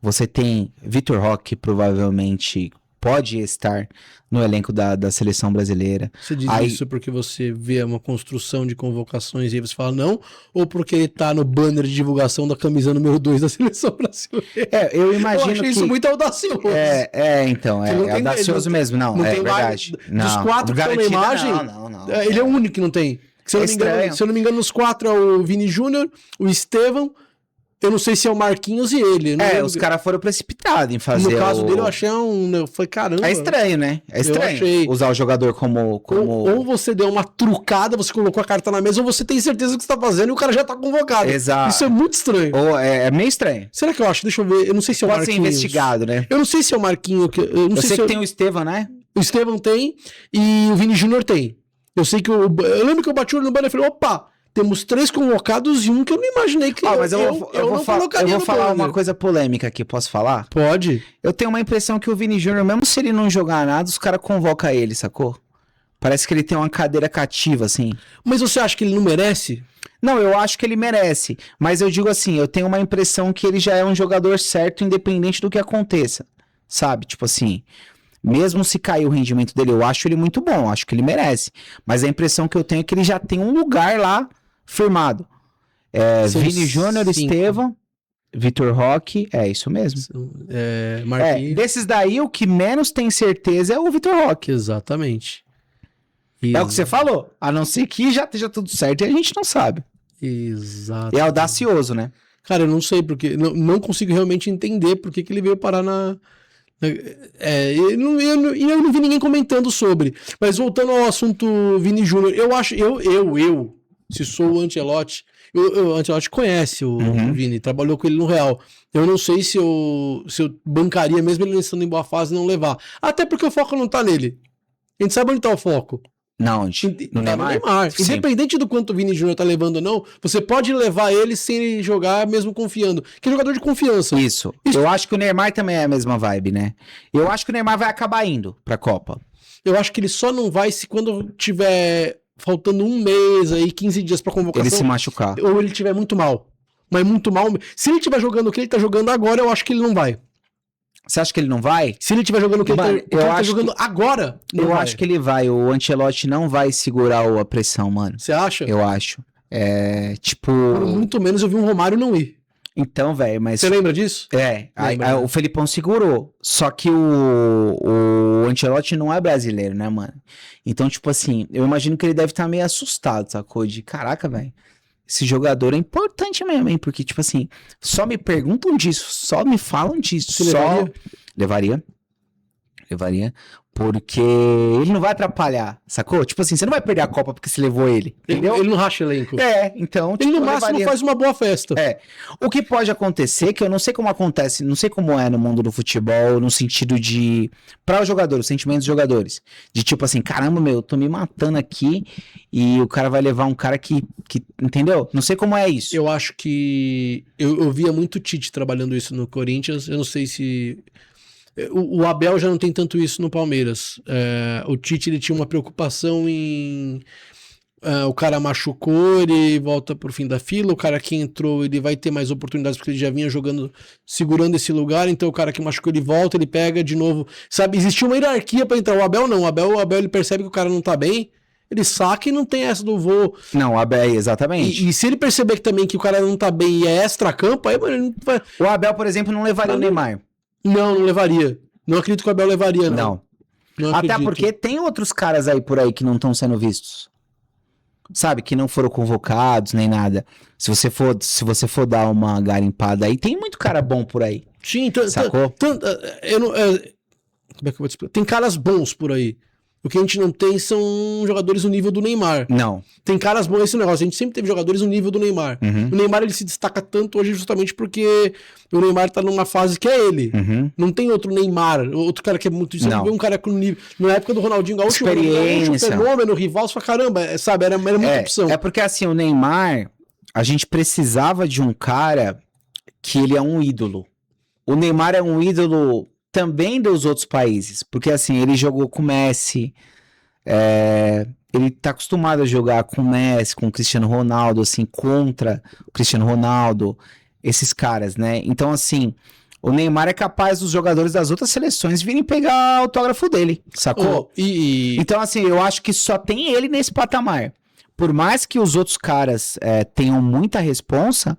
Speaker 2: Você tem Vitor Roque, que provavelmente pode estar no elenco da seleção brasileira.
Speaker 1: Você diz isso porque você vê uma construção de convocações e aí você fala não? Ou porque ele tá no banner de divulgação da camisa número 2 da seleção brasileira?
Speaker 2: Eu imagino
Speaker 1: eu achei isso muito audacioso.
Speaker 2: Então, audacioso mesmo. Não, é verdade.
Speaker 1: Dos 4 que estão na imagem,
Speaker 2: não.
Speaker 1: Ele é o único que não tem. Se eu não me engano, os 4 é o Vini Júnior, o Estevão, eu não sei se é o Marquinhos e ele.
Speaker 2: Os caras foram precipitados em fazer.
Speaker 1: No caso dele, eu achei foi caramba.
Speaker 2: É estranho, né? É estranho usar o jogador como...
Speaker 1: Ou você deu uma trucada, você colocou a carta na mesa, ou você tem certeza do que você tá fazendo e o cara já tá convocado.
Speaker 2: Exato.
Speaker 1: Isso é muito estranho.
Speaker 2: É meio estranho.
Speaker 1: Será que eu acho? Deixa eu ver. Eu não sei se é o Marquinhos.
Speaker 2: Pode ser investigado, né?
Speaker 1: Eu não sei se é o Marquinhos. Eu sei
Speaker 2: que tem o Estevão, né?
Speaker 1: O Estevão tem e o Vini Júnior tem. Eu sei que eu lembro que eu bati o olho no banner e falei, opa, temos 3 convocados e um que eu não imaginei que
Speaker 2: mas eu vou falar uma coisa polêmica aqui, posso falar?
Speaker 1: Pode.
Speaker 2: Eu tenho uma impressão que o Vini Júnior, mesmo se ele não jogar nada, os caras convocam ele, sacou? Parece que ele tem uma cadeira cativa, assim.
Speaker 1: Mas você acha que ele não merece?
Speaker 2: Não, eu acho que ele merece. Mas eu digo assim, eu tenho uma impressão que ele já é um jogador certo, independente do que aconteça. Sabe? Tipo assim... Mesmo se cair o rendimento dele, eu acho ele muito bom, acho que ele merece. Mas a impressão que eu tenho é que ele já tem um lugar lá firmado. Vini Júnior, Estevão, Vitor Roque, é isso mesmo.
Speaker 1: Marquinhos.
Speaker 2: Desses daí, o que menos tem certeza é o Vitor Roque.
Speaker 1: Exatamente.
Speaker 2: É o que você falou. A não ser que já esteja tudo certo e a gente não sabe.
Speaker 1: Exato.
Speaker 2: É audacioso, né?
Speaker 1: Cara, eu não sei porque. Não consigo realmente entender por que ele veio parar na. Eu não vi ninguém comentando sobre. Mas voltando ao assunto Vini Júnior, eu acho, se sou o Ancelotti, o Ancelotti conhece o Vini, trabalhou com ele no Real. Eu não sei se eu bancaria mesmo ele estando em boa fase não levar. Até porque o foco não tá nele. A gente sabe onde tá o foco.
Speaker 2: Não, no Neymar.
Speaker 1: Independente do quanto o Vini Júnior tá levando ou não, você pode levar ele sem ele jogar, mesmo confiando. Que é jogador de confiança.
Speaker 2: Isso. Eu acho que o Neymar também é a mesma vibe, né? Eu acho que o Neymar vai acabar indo pra Copa.
Speaker 1: Eu acho que ele só não vai se quando tiver faltando um mês aí, 15 dias pra convocação.
Speaker 2: Ele se machucar.
Speaker 1: Ou ele tiver muito mal. Mas muito mal. Se ele tiver jogando o que ele tá jogando agora, eu acho que ele não vai.
Speaker 2: Você acha que ele não vai?
Speaker 1: Se ele estiver jogando o que ele tá jogando agora,
Speaker 2: eu acho que ele vai. O Ancelotti não vai segurar a pressão, mano.
Speaker 1: Você acha?
Speaker 2: Eu acho.
Speaker 1: Por muito menos eu vi um Romário não ir.
Speaker 2: Então, velho, mas...
Speaker 1: Você lembra disso?
Speaker 2: O Felipão segurou. Só que o Ancelotti não é brasileiro, né, mano? Então, tipo assim, eu imagino que ele deve estar meio assustado, sacou? De, caraca, velho. Esse jogador é importante mesmo, hein? Porque, tipo assim, só me perguntam disso, só me falam disso.
Speaker 1: Você
Speaker 2: levaria? Levaria. Porque ele não vai atrapalhar, sacou? Tipo assim, você não vai perder a Copa porque você levou ele, entendeu?
Speaker 1: Ele não racha elenco.
Speaker 2: Então...
Speaker 1: Ele no máximo faz uma boa festa.
Speaker 2: O que pode acontecer, que eu não sei como acontece, não sei como é no mundo do futebol, no sentido de... Para os jogadores, os sentimentos dos jogadores. De tipo assim, caramba, eu tô me matando aqui e o cara vai levar um cara que entendeu? Não sei como é isso.
Speaker 1: Eu acho que... Eu via muito o Tite trabalhando isso no Corinthians, eu não sei se... O Abel já não tem tanto isso no Palmeiras. O Tite ele tinha uma preocupação em... o cara machucou, ele volta pro fim da fila. O cara que entrou, ele vai ter mais oportunidades porque ele já vinha jogando, segurando esse lugar. Então o cara que machucou, ele volta, ele pega de novo. Sabe, existia uma hierarquia para entrar. O Abel não. O Abel ele percebe que o cara não tá bem, ele saca e não tem essa do voo.
Speaker 2: Não, o Abel, exatamente.
Speaker 1: E se ele perceber que também que o cara não tá bem e é extra-campo, aí, mano, ele não vai...
Speaker 2: O Abel, por exemplo, não levaria o Neymar.
Speaker 1: Não levaria. Não acredito que o Abel levaria, não. Não
Speaker 2: até porque tem outros caras aí por aí que não estão sendo vistos. Sabe? Que não foram convocados, nem nada. Se você for dar uma garimpada aí, tem muito cara bom por aí.
Speaker 1: Sim,
Speaker 2: sacou?
Speaker 1: Como é que eu vou te explicar? Tem caras bons por aí. O que a gente não tem são jogadores no nível do Neymar.
Speaker 2: Não.
Speaker 1: Tem caras bons, esse negócio. A gente sempre teve jogadores no nível do Neymar. O Neymar, ele se destaca tanto hoje justamente porque o Neymar tá numa fase que é ele. Não tem outro Neymar, outro cara que é muito... Você não vê um cara com nível... Na época do Ronaldinho Gaúcho,
Speaker 2: experiência.
Speaker 1: Fenômeno, rival, você fala, caramba, sabe? Era muita opção.
Speaker 2: É porque assim, o Neymar, a gente precisava de um cara que ele é um ídolo. O Neymar é um ídolo... também dos outros países, porque assim, ele jogou com o Messi, ele tá acostumado a jogar com o Messi, com o Cristiano Ronaldo, assim, contra o Cristiano Ronaldo, esses caras, né? Então, assim, o Neymar é capaz dos jogadores das outras seleções virem pegar autógrafo dele, sacou? Então, assim, eu acho que só tem ele nesse patamar. Por mais que os outros caras tenham muita responsa,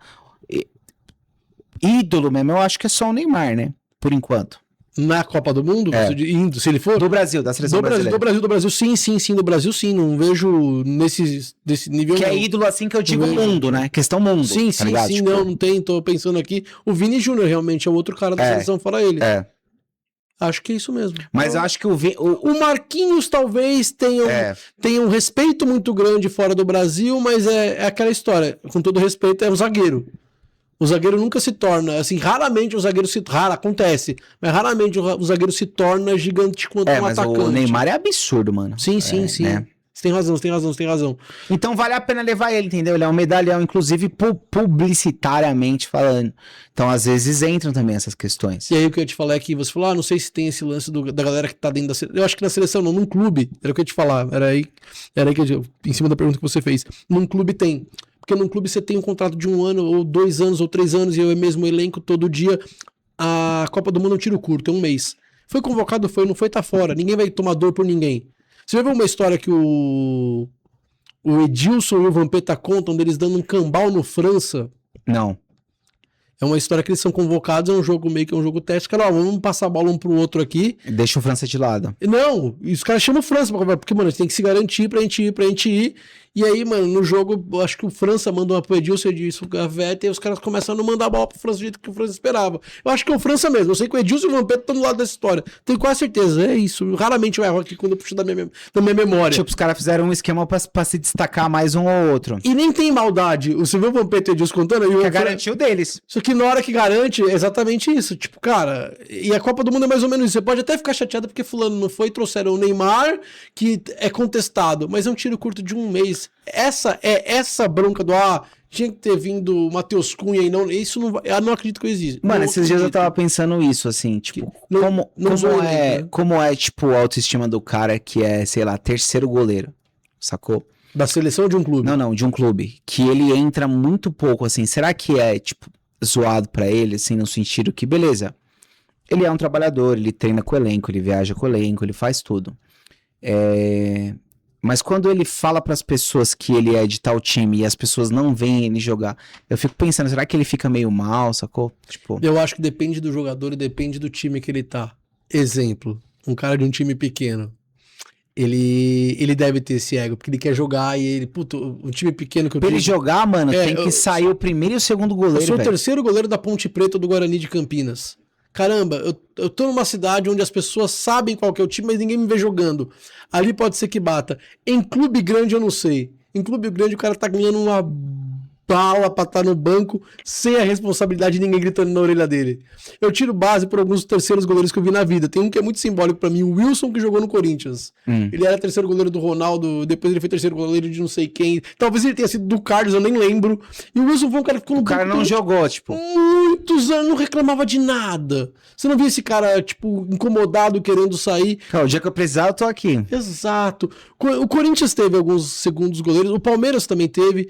Speaker 2: ídolo mesmo, eu acho que é só o Neymar, né? Por enquanto.
Speaker 1: Na Copa do Mundo?
Speaker 2: É.
Speaker 1: Se ele for?
Speaker 2: Do Brasil, da seleção brasileira.
Speaker 1: Do Brasil, sim, do Brasil, sim. Não vejo desse nível.
Speaker 2: Que
Speaker 1: não.
Speaker 2: é ídolo assim que eu digo mundo, né? Questão mundo.
Speaker 1: Sim,
Speaker 2: tá ligado?
Speaker 1: Tipo... não tem, tô pensando aqui. O Vini Júnior realmente é o outro cara da seleção, fora ele.
Speaker 2: É.
Speaker 1: Acho que é isso mesmo.
Speaker 2: Mas eu acho que
Speaker 1: o Marquinhos talvez tenha um respeito muito grande fora do Brasil, mas é aquela história, com todo respeito, é um zagueiro. O zagueiro nunca se torna, assim, raramente o zagueiro acontece, mas raramente o zagueiro se torna gigante quanto um
Speaker 2: mas
Speaker 1: atacante.
Speaker 2: O Neymar é absurdo, mano.
Speaker 1: Sim. Né? Você tem razão.
Speaker 2: Então vale a pena levar ele, entendeu? Ele é um medalhão, inclusive publicitariamente falando. Então às vezes entram também essas questões.
Speaker 1: E aí o que eu ia te falar é que você falou, não sei se tem esse lance da galera que tá dentro da seleção. Eu acho que na seleção não, num clube, era o que eu ia te falar, era aí que em cima da pergunta que você fez. Num clube tem. Porque num clube você tem um contrato de 1 ano, ou 2 anos, ou 3 anos, e eu mesmo elenco todo dia. A Copa do Mundo é um tiro curto, é um mês. Foi convocado, não foi, tá fora. Ninguém vai tomar dor por ninguém. Você já viu uma história que o Edilson e o Vampeta contam deles dando um cambal no França?
Speaker 2: Não.
Speaker 1: É uma história que eles são convocados, é um jogo meio que um jogo teste. Cara, vamos passar a bola um pro outro aqui.
Speaker 2: Deixa o França de lado.
Speaker 1: Não, e os caras chamam o França, porque, mano, a gente tem que se garantir pra gente ir. E aí, mano, no jogo, eu acho que o França mandou uma pro Edilson, o Gaveta, e os caras começaram a não mandar a bola pro França do jeito que o França esperava. Eu acho que é o França mesmo. Eu sei que o Edilson e o Vampeta estão do lado dessa história. Tenho quase certeza. É isso. Eu raramente eu erro aqui quando eu puxo da minha memória.
Speaker 2: Tipo, os caras fizeram um esquema pra se destacar mais um ou outro.
Speaker 1: E nem tem maldade. Você viu o Vampeta e o Edilson contando?
Speaker 2: Que garantiu deles.
Speaker 1: Só que na hora que garante, é exatamente isso. Tipo, cara, e a Copa do Mundo é mais ou menos isso. Você pode até ficar chateado porque fulano não foi, trouxeram o Neymar, que é contestado, mas é um tiro curto de 1 mês. Essa bronca do tinha que ter vindo o Matheus Cunha e não. Isso não. Eu não acredito que existe.
Speaker 2: Mano, esses dias eu tava pensando isso, assim, tipo, como é, tipo, a autoestima do cara que é, sei lá, terceiro goleiro, sacou?
Speaker 1: Da seleção ou de um clube?
Speaker 2: Não, de um clube. Que ele entra muito pouco, assim. Será que é, tipo, zoado pra ele, assim, no sentido que, beleza, ele é um trabalhador, ele treina com o elenco, ele viaja com o elenco, ele faz tudo. Mas quando ele fala pras pessoas que ele é de tal time e as pessoas não veem ele jogar, eu fico pensando, será que ele fica meio mal, sacou? Tipo...
Speaker 1: Eu acho que depende do jogador e depende do time que ele tá. Exemplo, um cara de um time pequeno. Ele deve ter esse ego, porque ele quer jogar e ele, puto, o time pequeno que eu
Speaker 2: tenho... Pra ele jogar, mano, tem que sair o primeiro e o segundo goleiro,
Speaker 1: eu sou o terceiro goleiro da Ponte Preta do Guarani de Campinas. Caramba, eu tô numa cidade onde as pessoas sabem qual que é o time, mas ninguém me vê jogando. Ali pode ser que bata. Em clube grande eu não sei. Em clube grande o cara tá ganhando uma bala pra estar no banco sem a responsabilidade de ninguém gritando na orelha dele. Eu tiro base por alguns terceiros goleiros que eu vi na vida. Tem um que é muito simbólico pra mim, o Wilson, que jogou no Corinthians. Ele era terceiro goleiro do Ronaldo, depois ele foi terceiro goleiro de não sei quem. Talvez ele tenha sido do Carlos, eu nem lembro. E o Wilson foi um cara que ficou no
Speaker 2: banco. O cara não jogou, tipo...
Speaker 1: Muitos anos, não reclamava de nada. Você não via esse cara, tipo, incomodado, querendo sair.
Speaker 2: O dia que eu precisar, eu tô aqui.
Speaker 1: Exato. O Corinthians teve alguns segundos goleiros, o Palmeiras também teve.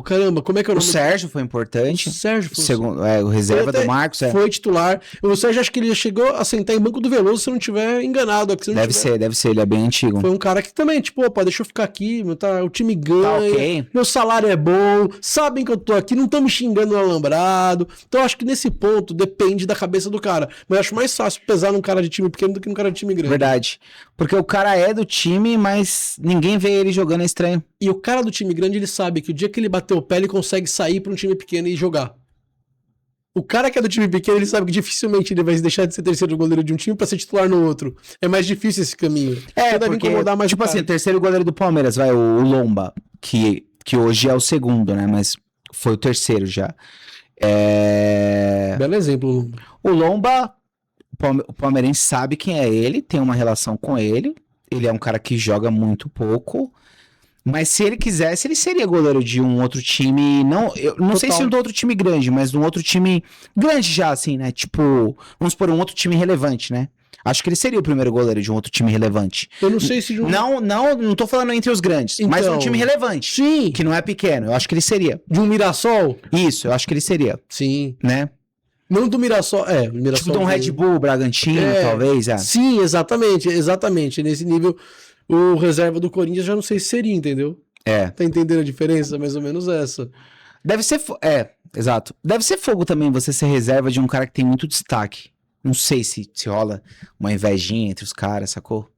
Speaker 1: Caramba, como é que é o nome?
Speaker 2: O Sérgio foi importante.
Speaker 1: O Sérgio foi
Speaker 2: o reserva do Marcos.
Speaker 1: Foi titular. O Sérgio, acho que ele chegou a sentar em banco do Veloso, se eu não tiver enganado.
Speaker 2: Deve ser, ele é bem antigo.
Speaker 1: Foi um cara que também, tipo, opa, deixa eu ficar aqui, o time ganha,
Speaker 2: tá okay.
Speaker 1: Meu salário é bom, sabem que eu tô aqui, não estão me xingando no alambrado. Então acho que nesse ponto depende da cabeça do cara. Mas eu acho mais fácil pesar num cara de time pequeno do que num cara de time grande.
Speaker 2: Verdade. Porque o cara é do time, mas ninguém vê ele jogando, é estranho.
Speaker 1: E o cara do time grande, ele sabe que o dia que ele bater o pé, ele consegue sair para um time pequeno e jogar. O cara que é do time pequeno, ele sabe que dificilmente ele vai deixar de ser terceiro goleiro de um time para ser titular no outro. É mais difícil esse caminho.
Speaker 2: Deve incomodar mais tipo assim, o terceiro goleiro do Palmeiras, o Lomba, que hoje é o segundo, né? Mas foi o terceiro já.
Speaker 1: Belo exemplo.
Speaker 2: O Lomba, o palmeirense sabe quem é ele, tem uma relação com ele. Ele é um cara que joga muito pouco. Mas se ele quisesse, ele seria goleiro de um outro time, eu não sei se um outro time grande, mas de um outro time grande já, assim, né? Tipo, vamos supor, um outro time relevante, né? Acho que ele seria o primeiro goleiro de um outro time relevante.
Speaker 1: Eu não sei se...
Speaker 2: Não tô falando entre os grandes, então, mas um time relevante.
Speaker 1: Sim.
Speaker 2: Que não é pequeno, eu acho que ele seria.
Speaker 1: De um Mirassol?
Speaker 2: Isso, eu acho que ele seria.
Speaker 1: Sim.
Speaker 2: Né?
Speaker 1: Não do Mirassol, Mirassol
Speaker 2: tipo de um Red Bull, Bragantino, talvez,
Speaker 1: Sim, exatamente. Nesse nível... O reserva do Corinthians já não sei se seria, entendeu? Tá entendendo a diferença? Mais ou menos essa.
Speaker 2: Deve ser... exato. Deve ser fogo também você ser reserva de um cara que tem muito destaque, Não sei se rola uma invejinha entre os caras, sacou?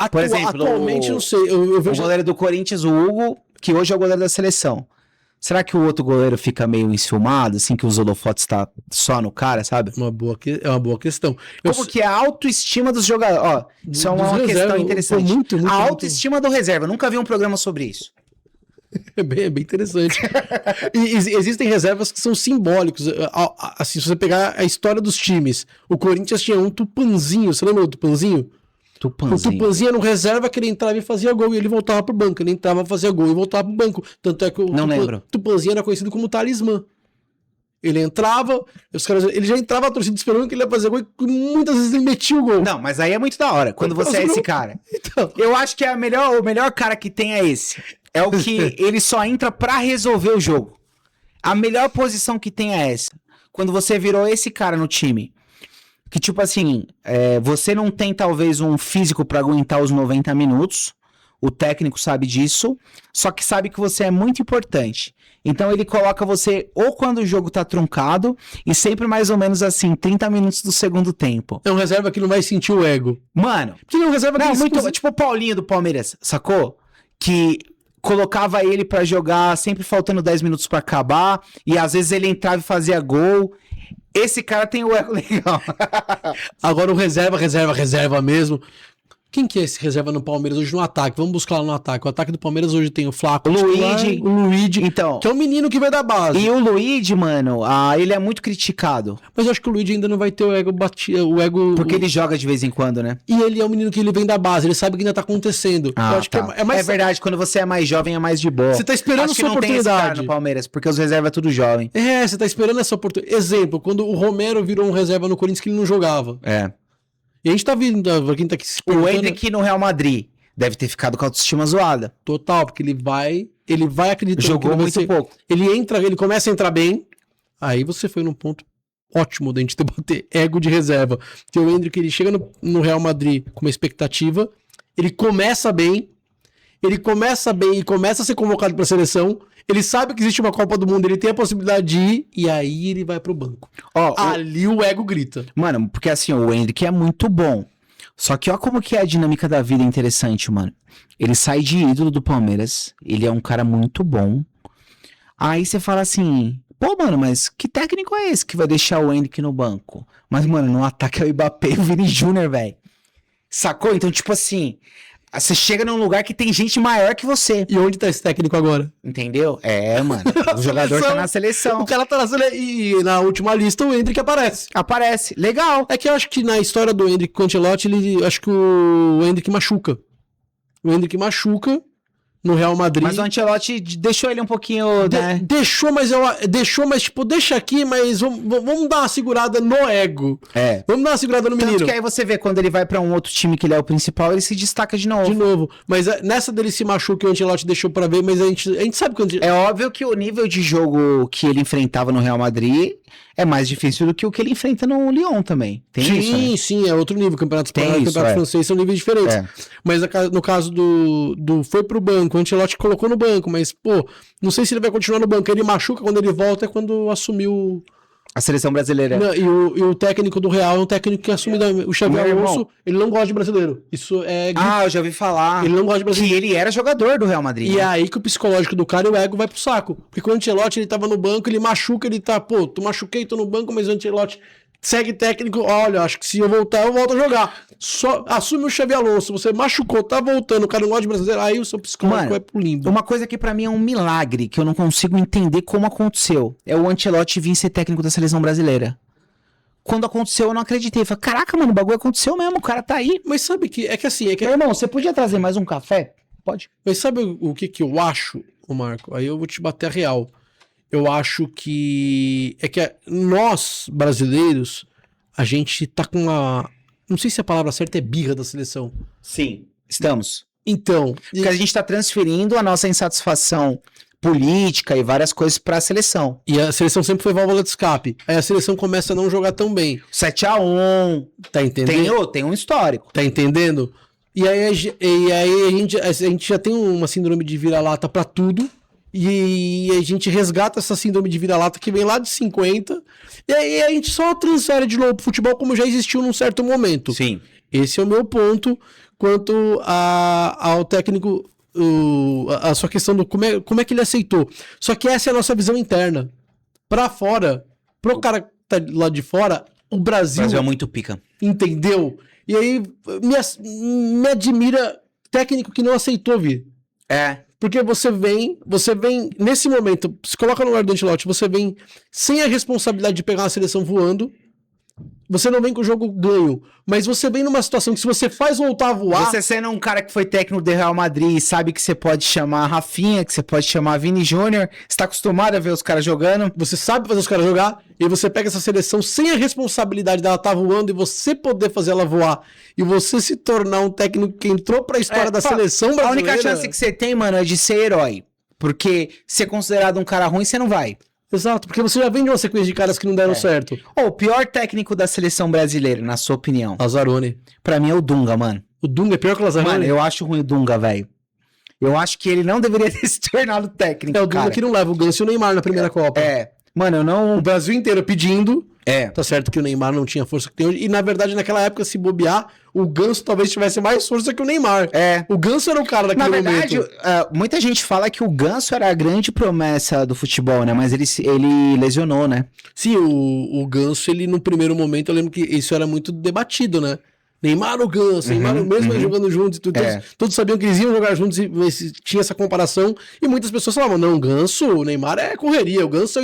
Speaker 2: Por exemplo,
Speaker 1: atualmente não sei. Eu vejo
Speaker 2: o goleiro do Corinthians, o Hugo, que hoje é o goleiro da seleção. Será que o outro goleiro fica meio enciumado, assim, que os holofotes tá só no cara, sabe?
Speaker 1: é uma boa questão.
Speaker 2: Como que é a autoestima dos jogadores? Ó, isso é uma questão interessante.
Speaker 1: Muito,
Speaker 2: a autoestima do reserva. Eu nunca vi um programa sobre isso.
Speaker 1: É bem interessante. E existem reservas que são simbólicos. Assim, se você pegar a história dos times, o Corinthians tinha um Tupanzinho. Você lembra do Tupanzinho? O Tupanzinho era um reserva que ele entrava e fazia gol e ele voltava pro banco. Ele entrava, fazia gol e voltava pro banco. Tanto é que o Tupanzinho era conhecido como talismã. Ele entrava, ele já entrava a torcida esperando que ele ia fazer gol e muitas vezes ele metia o gol.
Speaker 2: Não, mas aí é muito da hora, quando você é esse cara. Então, eu acho que o melhor cara que tem é esse. É o que ele só entra pra resolver o jogo. A melhor posição que tem é essa. Quando você virou esse cara no time. Que tipo assim, você não tem talvez um físico pra aguentar os 90 minutos. O técnico sabe disso. Só que sabe que você é muito importante. Então ele coloca você ou quando o jogo tá truncado e sempre mais ou menos assim, 30 minutos do segundo tempo.
Speaker 1: É um reserva que não vai sentir o ego.
Speaker 2: Mano,
Speaker 1: que é um reserva que
Speaker 2: muito, tipo o Paulinho do Palmeiras, sacou? Que colocava ele pra jogar sempre faltando 10 minutos pra acabar e às vezes ele entrava e fazia gol. Esse cara tem o ego legal.
Speaker 1: Agora o reserva mesmo. Quem que é esse reserva no Palmeiras hoje no ataque? Vamos buscar lá no ataque. O ataque do Palmeiras hoje tem o Flaco,
Speaker 2: o Luigi,
Speaker 1: então, que é o menino que vai da base.
Speaker 2: E o Luigi, mano, ele é muito criticado.
Speaker 1: Mas eu acho que o Luigi ainda não vai ter o ego batido.
Speaker 2: Porque ele joga de vez em quando, né?
Speaker 1: E ele é o menino que ele vem da base, ele sabe que ainda tá acontecendo.
Speaker 2: Eu acho que é mais... É verdade, quando você é mais jovem é mais de boa.
Speaker 1: Você tá esperando a sua oportunidade. Tem esse cara
Speaker 2: no Palmeiras, porque os reservas é tudo jovem.
Speaker 1: Você tá esperando essa oportunidade. Exemplo, quando o Romero virou um reserva no Corinthians que ele não jogava. E a gente tá vendo, pra quem tá aqui se
Speaker 2: perguntando... O Endrick no Real Madrid deve ter ficado com a autoestima zoada.
Speaker 1: Total, porque ele vai acreditando.
Speaker 2: Jogou muito pouco.
Speaker 1: Ele começa a entrar bem, aí você foi num ponto ótimo da gente debater, ego de reserva. Porque o Endrick, ele chega no Real Madrid com uma expectativa, ele começa bem e começa a ser convocado pra seleção, ele sabe que existe uma Copa do Mundo, ele tem a possibilidade de ir, e aí ele vai pro banco. Ali o ego grita.
Speaker 2: Mano, porque assim, o Endrick é muito bom. Só que ó como que é a dinâmica da vida interessante, mano. Ele sai de ídolo do Palmeiras, ele é um cara muito bom. Aí você fala assim, pô, mano, mas que técnico é esse que vai deixar o Endrick no banco? Mas, mano, no ataque é o Mbappé e o Vini Júnior, velho. Sacou? Então, tipo assim... Você chega num lugar que tem gente maior que você.
Speaker 1: E onde tá esse técnico agora?
Speaker 2: Entendeu? Mano. O jogador tá na seleção.
Speaker 1: O cara tá na seleção. E na última lista o Endrick aparece.
Speaker 2: Aparece. Legal.
Speaker 1: É que eu acho que na história do Endrick com o Ancelotti, acho que o Endrick machuca. O Endrick machuca no Real Madrid.
Speaker 2: Mas o Ancelotti deixou ele um pouquinho, né?
Speaker 1: Deixou, mas tipo, deixa aqui, mas vamos dar uma segurada no ego. Vamos dar uma segurada no menino.
Speaker 2: Tanto que aí você vê, quando ele vai pra um outro time que ele é o principal, ele se destaca de novo.
Speaker 1: Mas nessa dele se machuca, o Ancelotti deixou pra ver, mas a gente sabe que...
Speaker 2: É óbvio que o nível de jogo que ele enfrentava no Real Madrid é mais difícil do que o que ele enfrenta no Lyon também. Tem isso, né?
Speaker 1: Sim, é outro nível. Campeonato espanhol e campeonato francês são níveis diferentes. Mas no caso do foi pro banco, o Ancelotti colocou no banco, mas, pô, não sei se ele vai continuar no banco. Ele machuca quando ele volta, é quando assumiu...
Speaker 2: A seleção brasileira.
Speaker 1: Não, e o técnico do Real é um técnico que assume o Xabi Alonso, ele não gosta de brasileiro. Isso é...
Speaker 2: eu já ouvi falar.
Speaker 1: Ele não gosta de brasileiro.
Speaker 2: Que ele era jogador do Real Madrid.
Speaker 1: E é aí que o psicológico do cara e o ego vai pro saco. Porque quando o Ancelotti, ele tava no banco, ele machuca, ele tá, pô, tu machuquei, tô no banco, mas o Ancelotti segue técnico, olha, acho que se eu voltar, eu volto a jogar. Só assume o Xabi Alonso, você machucou, tá voltando, o cara não gosta de brasileiro, aí o seu psicológico vai pro limbo.
Speaker 2: Uma coisa que pra mim é um milagre, que eu não consigo entender como aconteceu, é o Ancelotti vir ser técnico da seleção brasileira. Quando aconteceu, eu não acreditei. Eu falei, caraca, mano, o bagulho aconteceu mesmo, o cara tá aí.
Speaker 1: Mas sabe que,
Speaker 2: Meu irmão, você podia trazer mais um café? Pode.
Speaker 1: Mas sabe o que eu acho, ô Marco? Aí eu vou te bater a real. Eu acho que nós, brasileiros, a gente tá com uma... Não sei se a palavra certa é birra da seleção.
Speaker 2: Sim, estamos.
Speaker 1: Então...
Speaker 2: Porque a gente tá transferindo a nossa insatisfação política e várias coisas pra seleção.
Speaker 1: E a seleção sempre foi válvula de escape. Aí a seleção começa a não jogar tão bem.
Speaker 2: 7-1.
Speaker 1: Tá entendendo?
Speaker 2: Tem um histórico.
Speaker 1: Tá entendendo? E aí a gente já tem uma síndrome de vira-lata pra tudo. E a gente resgata essa síndrome de vira-lata que vem lá de 50. E aí a gente só transfere de novo pro futebol como já existiu num certo momento.
Speaker 2: Sim.
Speaker 1: Esse é o meu ponto quanto ao técnico, a sua questão do como é que ele aceitou. Só que essa é a nossa visão interna. Pra fora, pro cara que tá lá de fora, o Brasil
Speaker 2: é muito pica.
Speaker 1: Entendeu? E aí me admira técnico que não aceitou vir. Porque você vem, nesse momento, se coloca no lugar do Ancelotti, você vem sem a responsabilidade de pegar uma seleção voando, você não vem com o jogo ganho, mas você vem numa situação que se você faz voltar a voar...
Speaker 2: Você sendo um cara que foi técnico do Real Madrid, sabe que você pode chamar Rafinha, que você pode chamar Vini Júnior, está acostumado a ver os caras jogando.
Speaker 1: Você sabe fazer os caras jogar, e você pega essa seleção sem a responsabilidade dela estar voando e você poder fazer ela voar, e você se tornar um técnico que entrou pra história da seleção brasileira...
Speaker 2: A única chance que você tem, mano, é de ser herói. Porque ser considerado um cara ruim, você não vai.
Speaker 1: Exato, porque você já vem de uma sequência de caras que não deram certo.
Speaker 2: O pior técnico da seleção brasileira, na sua opinião?
Speaker 1: Lazzaroni.
Speaker 2: Pra mim é o Dunga, mano.
Speaker 1: O Dunga é pior que o Lazzaroni?
Speaker 2: Mano, eu acho ruim o Dunga, velho. Eu acho que ele não deveria ter se tornado técnico,
Speaker 1: o Dunga que não leva o Ganso e o Neymar na primeira Copa.
Speaker 2: Mano, eu não...
Speaker 1: O Brasil inteiro pedindo. Tá certo que o Neymar não tinha força que tem hoje. E, na verdade, naquela época, se bobear, o Ganso talvez tivesse mais força que o Neymar. O Ganso era o cara daquele momento. Na verdade,
Speaker 2: muita gente fala que o Ganso era a grande promessa do futebol, né? Mas ele lesionou, né?
Speaker 1: Sim, o Ganso, ele no primeiro momento, eu lembro que isso era muito debatido, né? Neymar ou Ganso, Neymar mesmo jogando juntos, todos sabiam que eles iam jogar juntos e tinha essa comparação, e muitas pessoas falavam, não, o Ganso, o Neymar é correria, o Ganso é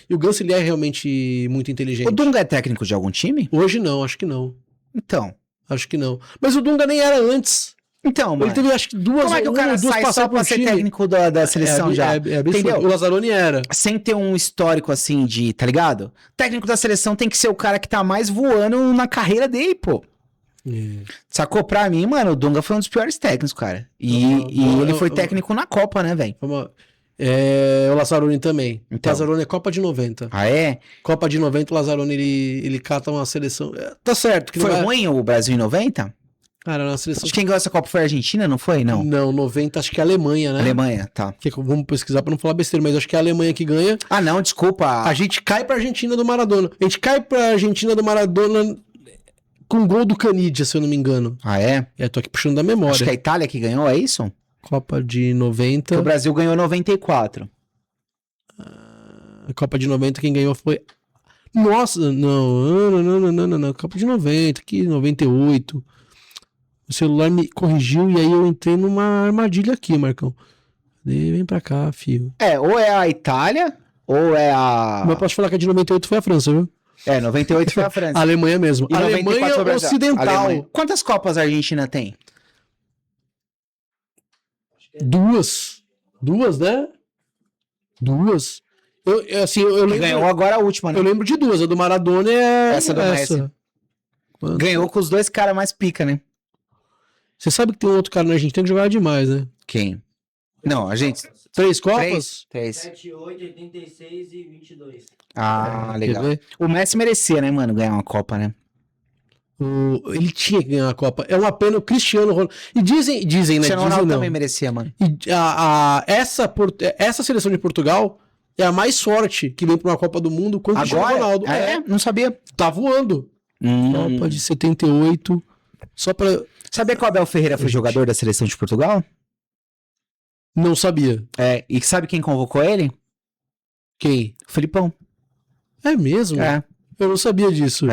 Speaker 1: e o Ganso ele é realmente muito inteligente.
Speaker 2: O Dunga é técnico de algum time?
Speaker 1: Hoje não, acho que não.
Speaker 2: Então.
Speaker 1: Acho que não. Mas o Dunga nem era antes.
Speaker 2: Então, mano.
Speaker 1: Ele teve acho que duas...
Speaker 2: Como é que o cara sai só pra ser técnico da seleção já?
Speaker 1: Entendeu? O Lazzaroni era.
Speaker 2: Sem ter um histórico assim de, tá ligado? Técnico da seleção tem que ser o cara que tá mais voando na carreira dele, pô. Sacou? Pra mim, mano, o Dunga foi um dos piores técnicos, cara. E ele foi técnico na Copa, né, velho?
Speaker 1: O Lazzaroni também. Então. O Lazzaroni é Copa de 90.
Speaker 2: Ah, é?
Speaker 1: Copa de 90, o Lazzaroni, ele cata uma seleção... Tá certo. Que
Speaker 2: foi ruim o Brasil em 90?
Speaker 1: Cara, na seleção...
Speaker 2: Acho que quem ganhou essa Copa foi a Argentina, não foi? Não,
Speaker 1: 90, acho que é a Alemanha, né?
Speaker 2: Alemanha, tá.
Speaker 1: Vamos pesquisar pra não falar besteira, mas acho que é a Alemanha que ganha.
Speaker 2: Ah, não, desculpa.
Speaker 1: A gente cai pra Argentina do Maradona. A gente cai pra Argentina do Maradona... com gol do Canidia, se eu não me engano.
Speaker 2: Ah, é?
Speaker 1: Tô aqui puxando da memória.
Speaker 2: Acho que é a Itália que ganhou, é isso?
Speaker 1: Copa de 90.
Speaker 2: Que o Brasil ganhou 94.
Speaker 1: A Copa de 90, quem ganhou foi... Nossa, não. Copa de 90, aqui, 98. O celular me corrigiu e aí eu entrei numa armadilha aqui, Marcão. Vem pra cá, filho.
Speaker 2: Ou é a Itália, ou é a...
Speaker 1: Mas posso falar que a de 98 foi a França, viu?
Speaker 2: 98 foi a França.
Speaker 1: A Alemanha mesmo.
Speaker 2: E
Speaker 1: Alemanha Ocidental.
Speaker 2: Alemanha. Quantas Copas a Argentina tem?
Speaker 1: Duas, né? Duas. Eu lembro...
Speaker 2: Ganhou agora a última, né?
Speaker 1: Eu lembro de duas. A do Maradona é
Speaker 2: essa. Do Messi. Ganhou com os dois caras mais pica, né?
Speaker 1: Você sabe que tem um outro cara na Argentina que jogava demais, né?
Speaker 2: Quem? Não, a gente...
Speaker 1: 3 Copas?
Speaker 2: 3.
Speaker 3: 7, 8, 86 e 22.
Speaker 2: Ah, legal. O Messi merecia, né, mano, ganhar uma Copa, né?
Speaker 1: Ele tinha que ganhar a Copa. É uma pena o Cristiano Ronaldo. E dizem, né?
Speaker 2: Cristiano Ronaldo também merecia, mano.
Speaker 1: E essa seleção de Portugal é a mais forte que vem pra uma Copa do Mundo com o Cristiano Ronaldo.
Speaker 2: Não sabia.
Speaker 1: Tá voando. Copa de 78. Só pra...
Speaker 2: Sabia que o Abel Ferreira foi jogador da seleção de Portugal?
Speaker 1: Não sabia.
Speaker 2: E sabe quem convocou ele?
Speaker 1: Quem?
Speaker 2: O Felipão.
Speaker 1: É mesmo? Eu não sabia disso.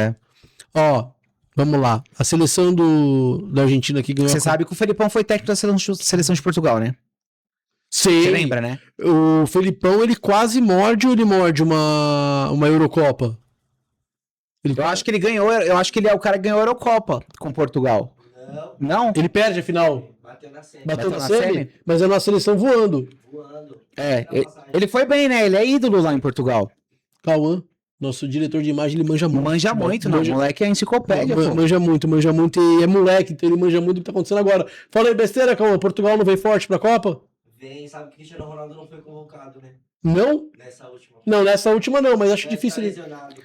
Speaker 1: Ó, vamos lá. A seleção da Argentina que ganhou...
Speaker 2: Você sabe que o Felipão foi técnico da seleção de Portugal, né?
Speaker 1: Sei.
Speaker 2: Você lembra, né?
Speaker 1: O Felipão, ele quase morde ou ele morde uma Eurocopa?
Speaker 2: Eu acho que ele ganhou... Eu acho que ele é o cara que ganhou a Eurocopa com Portugal. Não?
Speaker 1: Ele perde a final?
Speaker 3: Bateu na semi.
Speaker 1: Bateu na semi? Mas é uma seleção voando.
Speaker 2: Ele foi bem, né? Ele é ídolo lá em Portugal.
Speaker 1: Cauã, nosso diretor de imagem, ele manja muito.
Speaker 2: Manja muito, não. O moleque é enciclopédia, pô.
Speaker 1: Manja muito e é moleque, então ele manja muito do que tá acontecendo agora. Fala aí besteira, Cauã, Portugal não vem forte pra Copa?
Speaker 3: Vem, sabe que o Cristiano Ronaldo não foi convocado, né?
Speaker 1: Não?
Speaker 3: Nessa última.
Speaker 1: Não, nessa última não, mas acho difícil ele...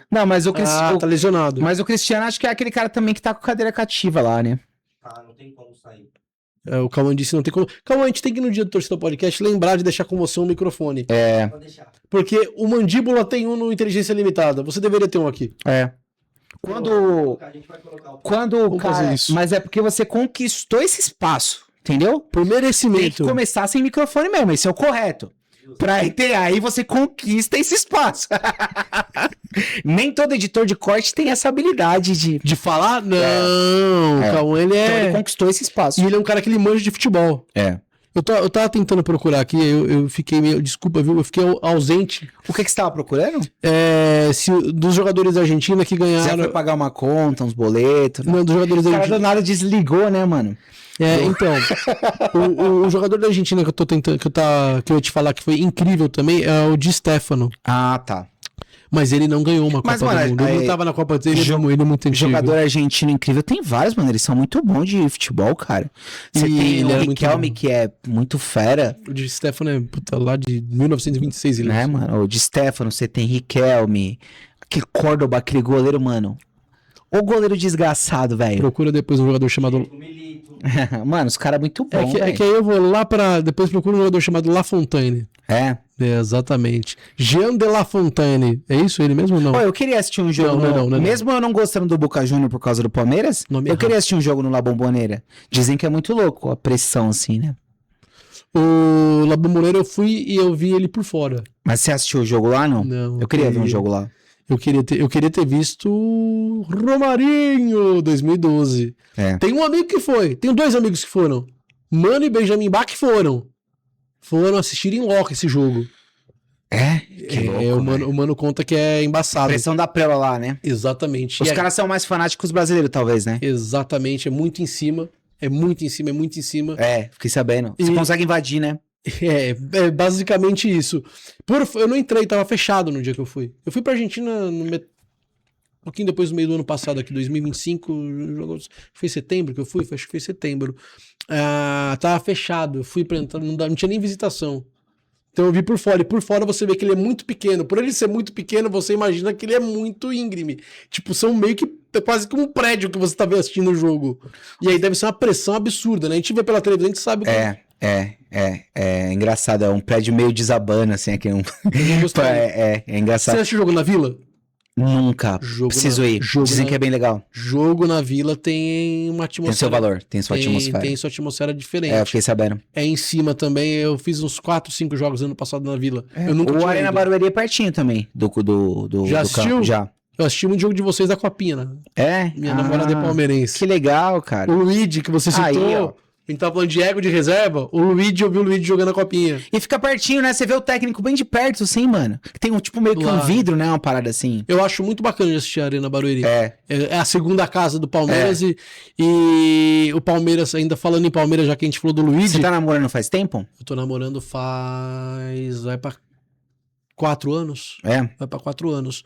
Speaker 2: Não, mas o Cristiano...
Speaker 1: tá lesionado.
Speaker 2: Mas o Cristiano acho que é aquele cara também que tá com cadeira cativa lá, né?
Speaker 3: Não tem como sair.
Speaker 1: O Cauã disse não tem como. Cauã, a gente tem que no dia do Torcida Podcast lembrar de deixar com você um microfone.
Speaker 3: Pode deixar.
Speaker 1: Porque o Mandíbula tem um no Inteligência Limitada. Você deveria ter um aqui.
Speaker 3: A gente vai colocar o...
Speaker 2: Quando,
Speaker 1: fazer
Speaker 2: cara,
Speaker 1: isso.
Speaker 2: mas é porque você conquistou esse espaço, entendeu?
Speaker 1: Por
Speaker 2: Tem
Speaker 1: merecimento.
Speaker 2: que começar sem microfone mesmo, esse é o correto. Aí você conquista esse espaço. Nem todo editor de corte tem essa habilidade de...
Speaker 1: De falar? Não. O Cauã, ele
Speaker 2: Então ele
Speaker 1: é...
Speaker 2: conquistou esse espaço.
Speaker 1: E ele é um cara que ele manja de futebol.
Speaker 2: É.
Speaker 1: Eu tava tentando procurar aqui, eu fiquei meio... Desculpa, viu? Eu fiquei ausente.
Speaker 2: O que você estava procurando?
Speaker 1: Dos jogadores da Argentina que
Speaker 2: Já
Speaker 1: ganharam...
Speaker 2: foi pagar uma conta, uns boletos.
Speaker 1: Não, dos jogadores da
Speaker 2: O cara
Speaker 1: Argentina.
Speaker 2: do nada desligou, né, mano?
Speaker 1: Então, o jogador da Argentina que eu tô tentando, que eu ia te falar que foi incrível também, é o Di Stefano.
Speaker 2: Ah, tá.
Speaker 1: Mas ele não ganhou uma
Speaker 2: Mas,
Speaker 1: Copa
Speaker 2: mano,
Speaker 1: do Mundo. Ele não tava na Copa dele, ele é muito antigo.
Speaker 2: Jogador argentino incrível. Tem vários, mano. Eles são muito bons de futebol, cara. Você
Speaker 1: E
Speaker 2: tem
Speaker 1: ele
Speaker 2: o
Speaker 1: era muito
Speaker 2: Riquelme,
Speaker 1: bom.
Speaker 2: que é muito fera,
Speaker 1: O Di Stefano é lá de 1926, ele
Speaker 2: né, mano? O Di Stefano, você tem Riquelme, aquele Córdoba, aquele goleiro, mano. O goleiro desgraçado, velho.
Speaker 1: Procura depois um jogador chamado...
Speaker 3: O Milito.
Speaker 2: Mano, os caras muito
Speaker 1: É
Speaker 2: bons,
Speaker 1: que aí eu vou lá pra... Depois procura um jogador chamado La Fontaine.
Speaker 2: É.
Speaker 1: Exatamente. Jean de La Fontaine. É isso ele mesmo ou não?
Speaker 2: Pô, eu queria assistir um jogo.
Speaker 1: Não.
Speaker 2: Mesmo eu não gostando do Boca Juniors por causa do Palmeiras,
Speaker 1: Nome
Speaker 2: eu
Speaker 1: errado.
Speaker 2: queria assistir um jogo no La Bombonera. Dizem que é muito louco a pressão, assim, né?
Speaker 1: O La Bombonera eu fui e eu vi ele por fora.
Speaker 2: Mas você assistiu o jogo lá, não?
Speaker 1: Não.
Speaker 2: Eu queria ver um jogo lá.
Speaker 1: Eu queria ter visto Romarinho 2012.
Speaker 2: É.
Speaker 1: Tem um amigo que foi. Tenho dois amigos que foram. Mano e Benjamin Bach que foram. Foram assistir em loco esse jogo.
Speaker 2: É? Que louco,
Speaker 1: o mano conta que é embaçado.
Speaker 2: Pressão da prela lá, né?
Speaker 1: Exatamente.
Speaker 2: Os
Speaker 1: E é-
Speaker 2: caras são mais fanáticos brasileiros, talvez, né?
Speaker 1: Exatamente. É muito em cima. É muito em cima.
Speaker 2: É, fiquei sabendo. Você
Speaker 1: E-
Speaker 2: consegue invadir, né?
Speaker 1: É basicamente isso. Eu não entrei, tava fechado no dia que eu fui. Eu fui pra Argentina um pouquinho depois do meio do ano passado, aqui, 2025. Foi setembro que eu fui? Acho que foi setembro. Tava fechado. Eu fui pra entrar, não tinha nem visitação. Então eu vi por fora. E por fora você vê que ele é muito pequeno. Por ele ser muito pequeno, você imagina que ele é muito íngreme. Tipo, são meio que quase que um prédio que você tá assistindo o jogo. E aí deve ser uma pressão absurda, né? A gente vê pela televisão, a gente sabe o que
Speaker 2: É engraçado. É um prédio meio desabando, assim. Aqui,
Speaker 1: Eu gostaria.
Speaker 2: é
Speaker 1: Você
Speaker 2: engraçado.
Speaker 1: assistiu o jogo na Vila?
Speaker 2: Nunca.
Speaker 1: Jogo
Speaker 2: Preciso
Speaker 1: na-
Speaker 2: ir.
Speaker 1: jogo
Speaker 2: Dizem
Speaker 1: na-
Speaker 2: que é bem legal.
Speaker 1: Jogo na Vila tem uma
Speaker 2: Tem
Speaker 1: atmosfera.
Speaker 2: seu valor, tem sua atmosfera.
Speaker 1: Tem sua atmosfera diferente.
Speaker 2: É, eu fiquei sabendo.
Speaker 1: É em cima também. Eu fiz uns 4, 5 jogos ano passado na Vila. Eu nunca
Speaker 2: O
Speaker 1: tinha
Speaker 2: Arena
Speaker 1: ido.
Speaker 2: Barueri é pertinho também do
Speaker 1: Já assistiu?
Speaker 2: campo. Já.
Speaker 1: Eu assisti um jogo de vocês da Copinha, né?
Speaker 2: É?
Speaker 1: Minha namorada é palmeirense.
Speaker 2: Que legal, cara.
Speaker 1: O Luigi, que você citou,
Speaker 2: Aí, ó.
Speaker 1: a gente tava falando de ego de reserva, eu vi o Luigi jogando a Copinha.
Speaker 2: E fica pertinho, né? Você vê o técnico bem de perto, assim, mano. Tem um tipo meio que um
Speaker 1: Lá.
Speaker 2: vidro, né? Uma parada assim.
Speaker 1: Eu acho muito bacana de assistir a Arena Barueri.
Speaker 2: É.
Speaker 1: É a segunda casa do Palmeiras e o Palmeiras, ainda falando em Palmeiras, já que a gente falou do Luigi,
Speaker 2: Você tá namorando faz tempo?
Speaker 1: eu tô namorando vai pra 4 anos.
Speaker 2: É.
Speaker 1: Vai pra 4 anos.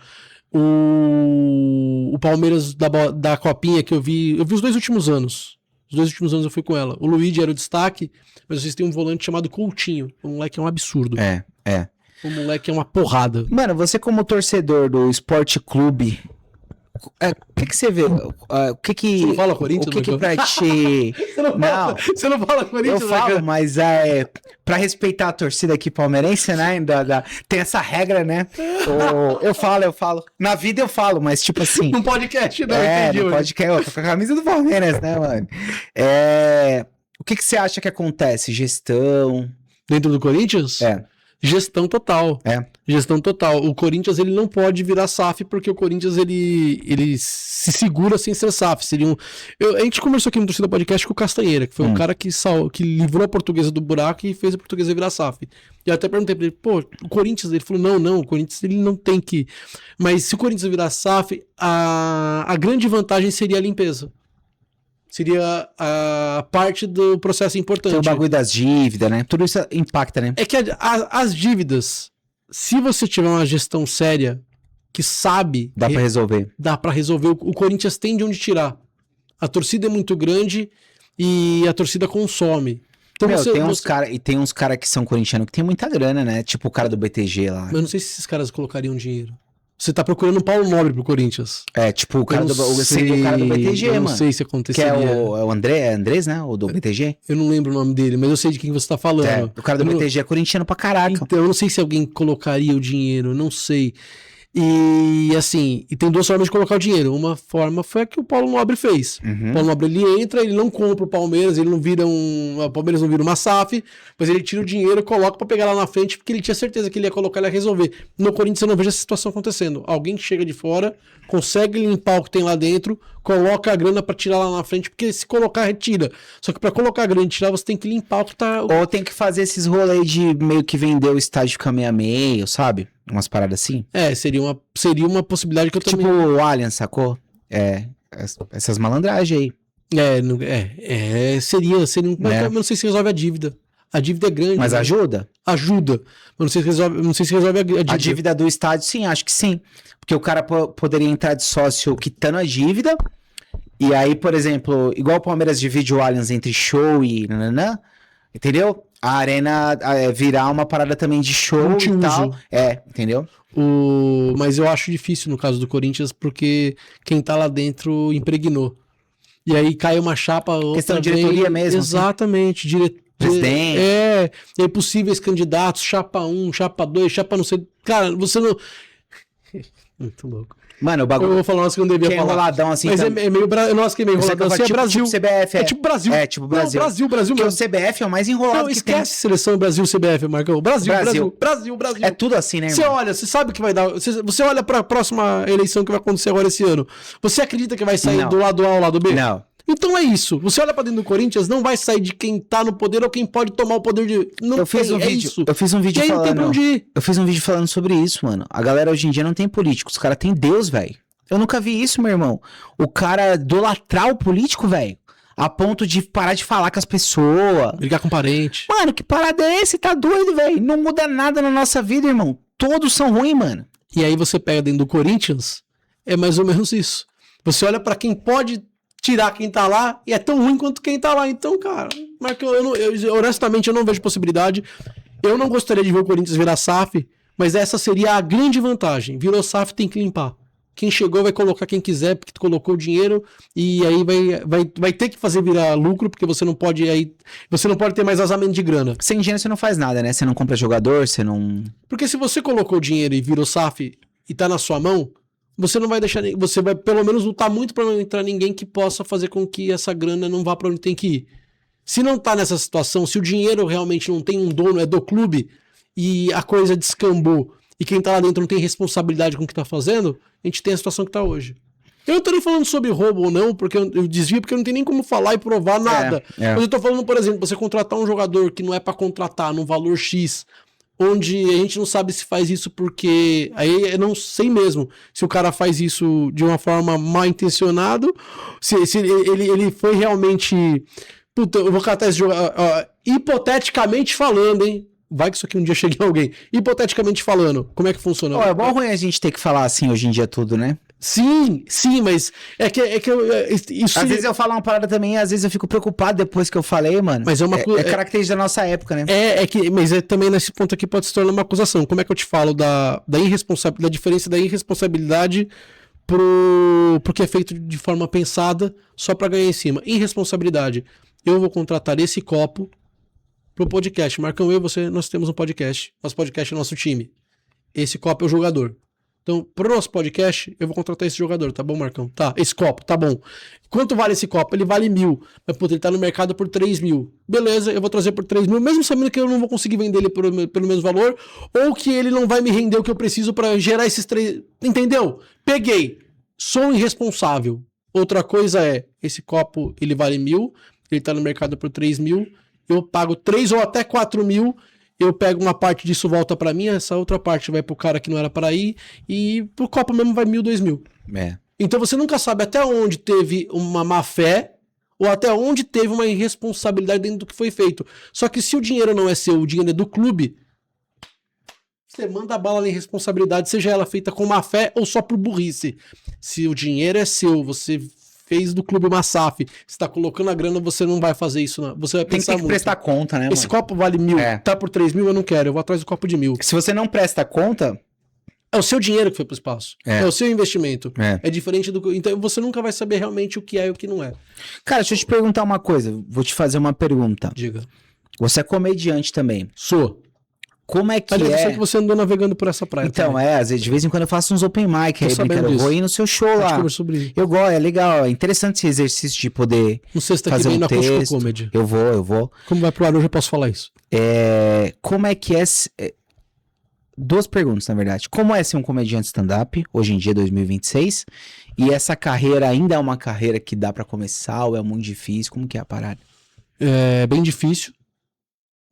Speaker 1: O Palmeiras da Copinha que eu vi os 2 últimos anos. Os 2 últimos anos eu fui com ela. O Luigi era o destaque, mas vocês têm um volante chamado Coutinho. O moleque é um absurdo.
Speaker 2: É.
Speaker 1: O moleque é uma porrada.
Speaker 2: Mano, você como torcedor do Esporte Clube, o que você vê? O que
Speaker 1: Você não fala Corinthians,
Speaker 2: O que
Speaker 1: Marcão?
Speaker 2: pra ti... Não.
Speaker 1: Você não fala
Speaker 2: Eu
Speaker 1: Corinthians, né,
Speaker 2: falo,
Speaker 1: cara?
Speaker 2: mas pra respeitar a torcida aqui palmeirense, né? Tem essa regra, né? Eu falo. Na vida eu falo, mas tipo assim.
Speaker 1: Num podcast, não, entendi.
Speaker 2: Não
Speaker 1: hoje.
Speaker 2: pode cair. Eu tô com a camisa do Palmeiras, né, mano? O que você acha que acontece? Gestão?
Speaker 1: Dentro do Corinthians? Gestão total. Gestão total. O Corinthians, ele não pode virar SAF, porque o Corinthians, ele se segura sem ser SAF. A gente conversou aqui no Torcida Podcast com o Castanheira, que foi um cara que livrou a Portuguesa do buraco e fez a Portuguesa virar SAF. E eu até perguntei pra ele, pô, o Corinthians, ele falou, não, o Corinthians, ele não tem que... Mas se o Corinthians virar SAF, a grande vantagem seria a limpeza. Seria a parte do processo importante.
Speaker 2: Tem o bagulho das dívidas, né? Tudo isso impacta, né?
Speaker 1: É que as dívidas, se você tiver uma gestão séria, que sabe...
Speaker 2: Dá pra resolver.
Speaker 1: Dá pra resolver. O Corinthians tem de onde tirar. A torcida é muito grande e a torcida consome. Então
Speaker 2: tem uns cara que são corintianos que tem muita grana, né? Tipo o cara do BTG lá.
Speaker 1: Mas eu não sei se esses caras colocariam dinheiro. Você tá procurando um Paulo Nobre pro Corinthians.
Speaker 2: É, tipo, o cara do BTG,
Speaker 1: eu
Speaker 2: mano.
Speaker 1: não sei se
Speaker 2: Que
Speaker 1: aconteceria.
Speaker 2: é o Andrés, né? O do BTG.
Speaker 1: Eu não lembro o nome dele, mas eu sei de quem você tá falando.
Speaker 2: É, o cara do BTG é corintiano pra caraca.
Speaker 1: Então, eu não sei se alguém colocaria o dinheiro, não sei. E assim, e tem duas formas de colocar o dinheiro. Uma forma foi a que o Paulo Nobre fez. O Paulo Nobre, ele entra, ele não compra o Palmeiras, ele não vira o Palmeiras não vira uma SAF, mas ele tira o dinheiro e coloca pra pegar lá na frente, porque ele tinha certeza que ele ia colocar, ele ia resolver. No Corinthians eu não vejo essa situação acontecendo. Alguém que chega de fora, consegue limpar o que tem lá dentro, coloca a grana pra tirar lá na frente, porque se colocar, retira. Só que pra colocar a grana e tirar, você tem que limpar o que tá...
Speaker 2: Ou tem que fazer esses rolês de meio que vender o estádio ficar meio a meio, sabe? Umas paradas assim.
Speaker 1: É, seria uma possibilidade que eu
Speaker 2: Tipo
Speaker 1: também...
Speaker 2: o Allianz, sacou? É, essas malandragens aí.
Speaker 1: Seria um... Mas eu não sei se resolve a dívida. A dívida é grande.
Speaker 2: Mas
Speaker 1: né?
Speaker 2: ajuda?
Speaker 1: Ajuda. Mas não sei se resolve a dívida.
Speaker 2: A dívida do estádio, sim, acho que sim. Porque o cara poderia entrar de sócio quitando a dívida. E aí, por exemplo, igual o Palmeiras divide o Allianz entre show e nananã, entendeu? A arena virar uma parada também de show e tal. Entendeu?
Speaker 1: Mas eu acho difícil no caso do Corinthians, porque quem tá lá dentro impregnou. E aí cai uma chapa...
Speaker 2: Questão de diretoria mesmo.
Speaker 1: Exatamente.
Speaker 2: Presidente.
Speaker 1: E aí possíveis candidatos, chapa 1, chapa 2, chapa não sei... Cara, você não... Muito louco.
Speaker 2: Mano, o bagulho...
Speaker 1: Eu vou falar umas que eu não devia falar.
Speaker 2: Enroladão assim.
Speaker 1: Mas é meio... Nossa, que é meio enroladão. Assim, é Brasil.
Speaker 2: Tipo CBF,
Speaker 1: É tipo Brasil.
Speaker 2: É, tipo Brasil.
Speaker 1: Não, Brasil
Speaker 2: Porque
Speaker 1: mesmo.
Speaker 2: o CBF é o mais enrolado
Speaker 1: Não,
Speaker 2: que tem.
Speaker 1: esquece seleção Brasil, CBF, Marcão. Brasil.
Speaker 2: É tudo assim, né,
Speaker 1: Você
Speaker 2: irmão?
Speaker 1: olha, você sabe que vai dar... Você olha pra próxima eleição que vai acontecer agora esse ano. Você acredita que vai sair
Speaker 2: Não.
Speaker 1: do lado A ao lado B?
Speaker 2: Não.
Speaker 1: Então é isso. Você olha pra dentro do Corinthians, não vai sair de quem tá no poder ou quem pode tomar o poder de... Não
Speaker 2: Eu fiz um vídeo.
Speaker 1: isso.
Speaker 2: Eu fiz um vídeo
Speaker 1: E aí não tem pra
Speaker 2: falando.
Speaker 1: onde ir.
Speaker 2: Eu fiz um vídeo falando sobre isso, mano. A galera hoje em dia não tem político, os caras têm Deus, velho. Eu nunca vi isso, meu irmão. O cara idolatrar o político, velho, a ponto de parar de falar com as pessoas.
Speaker 1: Brigar com parente.
Speaker 2: Mano, que parada é esse? Tá doido, velho? Não muda nada na nossa vida, irmão. Todos são ruins, mano.
Speaker 1: E aí você pega dentro do Corinthians, é mais ou menos isso. Você olha pra quem pode tirar quem tá lá e é tão ruim quanto quem tá lá. Então, cara, Marcão, honestamente eu não vejo possibilidade. Eu não gostaria de ver o Corinthians virar SAF, mas essa seria a grande vantagem. Virou SAF, tem que limpar. Quem chegou vai colocar quem quiser, porque tu colocou o dinheiro, e aí vai ter que fazer virar lucro, porque você não pode ter mais vazamento de grana.
Speaker 2: Sem dinheiro você não faz nada, né? Você não compra jogador, você não...
Speaker 1: Porque se você colocou o dinheiro e virou SAF e tá na sua mão, você não vai deixar... Você vai pelo menos lutar muito pra não entrar ninguém que possa fazer com que essa grana não vá pra onde tem que ir. Se não tá nessa situação, se o dinheiro realmente não tem um dono, é do clube, e a coisa descambou, e quem tá lá dentro não tem responsabilidade com o que tá fazendo, a gente tem a situação que tá hoje. Eu não tô nem falando sobre roubo ou não, porque eu desvio, porque eu não tenho nem como falar e provar nada. Mas eu tô falando, por exemplo, você contratar um jogador que não é pra contratar num valor X, onde a gente não sabe se faz isso porque... Aí eu não sei mesmo se o cara faz isso de uma forma mal intencionada, se ele foi realmente... Puta, eu vou catar esse jogador... hipoteticamente falando, hein? Vai que isso aqui um dia chegue em alguém. Hipoteticamente falando, como é que funciona?
Speaker 2: É bom ruim a gente ter que falar assim hoje em dia tudo, né?
Speaker 1: Sim, mas isso...
Speaker 2: Às vezes eu falo uma parada também, às vezes eu fico preocupado depois que eu falei, mano.
Speaker 1: Mas é uma coisa...
Speaker 2: É característica da nossa época, né?
Speaker 1: Mas também nesse ponto aqui pode se tornar uma acusação. Como é que eu te falo da diferença da irresponsabilidade pro que é feito de forma pensada só pra ganhar em cima? Irresponsabilidade. Eu vou contratar esse copo pro podcast. Marcão, eu e você, nós temos um podcast. Nosso podcast é nosso time. Esse copo é o jogador. Então, pro nosso podcast, eu vou contratar esse jogador, tá bom, Marcão? Tá, esse copo, tá bom. Quanto vale esse copo? Ele vale 1.000. Mas, puta, ele tá no mercado por 3.000. Beleza, eu vou trazer por 3.000, mesmo sabendo que eu não vou conseguir vender ele pelo mesmo valor, ou que ele não vai me render o que eu preciso pra gerar esses 3... Entendeu? Peguei. Sou irresponsável. Outra coisa é, esse copo, ele vale 1.000, ele tá no mercado por 3.000, eu pago 3 ou até 4.000, eu pego uma parte disso, volta pra mim, essa outra parte vai pro cara que não era pra ir, e pro copo mesmo vai 1.000, 2.000. Então você nunca sabe até onde teve uma má fé, ou até onde teve uma irresponsabilidade dentro do que foi feito. Só que se o dinheiro não é seu, o dinheiro é do clube, você manda a bala na irresponsabilidade, seja ela feita com má fé ou só por burrice. Se o dinheiro é seu, você fez do clube uma SAF, você tá colocando a grana, você não vai fazer isso, não. Você vai pensar muito.
Speaker 2: Tem que prestar conta, né,
Speaker 1: Esse copo vale 1.000, tá por 3.000, eu não quero, eu vou atrás do copo de 1.000.
Speaker 2: Se você não presta conta,
Speaker 1: É o seu dinheiro que foi pro espaço. É o seu investimento.
Speaker 2: É.
Speaker 1: É diferente do... Então você nunca vai saber realmente o que é e o que não é.
Speaker 2: Cara, deixa eu te perguntar uma coisa. Vou te fazer uma pergunta.
Speaker 1: Diga.
Speaker 2: Você é comediante também.
Speaker 1: Sou.
Speaker 2: Como é que
Speaker 1: Aliás, eu sei
Speaker 2: é?
Speaker 1: que você andou navegando por essa praia
Speaker 2: Então,
Speaker 1: também.
Speaker 2: às vezes, de vez em quando eu faço uns open mic aí,
Speaker 1: sabendo
Speaker 2: brincando. Eu vou
Speaker 1: disso.
Speaker 2: ir no seu show
Speaker 1: A gente
Speaker 2: lá.
Speaker 1: conversou sobre isso.
Speaker 2: Eu gosto, é legal. É interessante esse exercício de poder
Speaker 1: No sexta que
Speaker 2: fazer
Speaker 1: vem
Speaker 2: um
Speaker 1: na Acústico
Speaker 2: texto.
Speaker 1: Comedy.
Speaker 2: Eu vou.
Speaker 1: Como vai pro ar hoje, eu posso falar isso.
Speaker 2: Como é que é... Duas perguntas, na verdade. Como é ser um comediante stand-up, hoje em dia, 2026? E essa carreira ainda é uma carreira que dá pra começar ou é muito difícil? Como que é a parada?
Speaker 1: É bem difícil.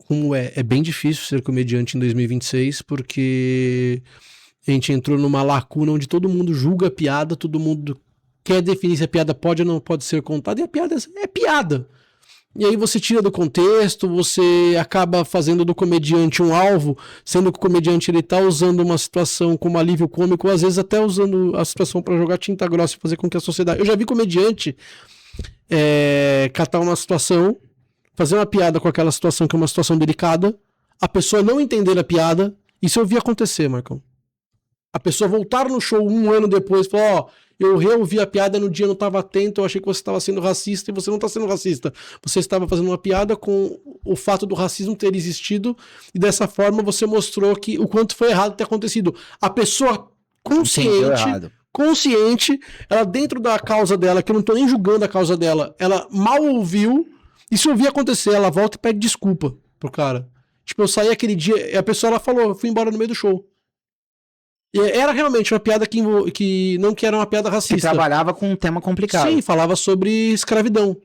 Speaker 1: Como é bem difícil ser comediante em 2026, porque a gente entrou numa lacuna onde todo mundo julga a piada, todo mundo quer definir se a piada pode ou não pode ser contada, e a piada é piada. E aí você tira do contexto, você acaba fazendo do comediante um alvo, sendo que o comediante ele tá usando uma situação como alívio cômico, ou às vezes até usando a situação para jogar tinta grossa e fazer com que a sociedade... Eu já vi comediante catar uma situação, fazer uma piada com aquela situação que é uma situação delicada, a pessoa não entender a piada, isso eu vi acontecer, Marcão. A pessoa voltar no show um ano depois e falar, ó, eu reouvi a piada no dia, eu não estava atento, eu achei que você estava sendo racista e você não está sendo racista. Você estava fazendo uma piada com o fato do racismo ter existido e dessa forma você mostrou que o quanto foi errado ter acontecido. A pessoa consciente, ela dentro da causa dela, que eu não estou nem julgando a causa dela, ela mal ouviu, e se eu vi acontecer, ela volta e pede desculpa pro cara. Tipo, eu saí aquele dia e a pessoa ela falou, eu fui embora no meio do show. E era realmente uma piada que não que era uma piada racista.
Speaker 2: Que trabalhava com um tema complicado.
Speaker 1: Sim, falava sobre escravidão.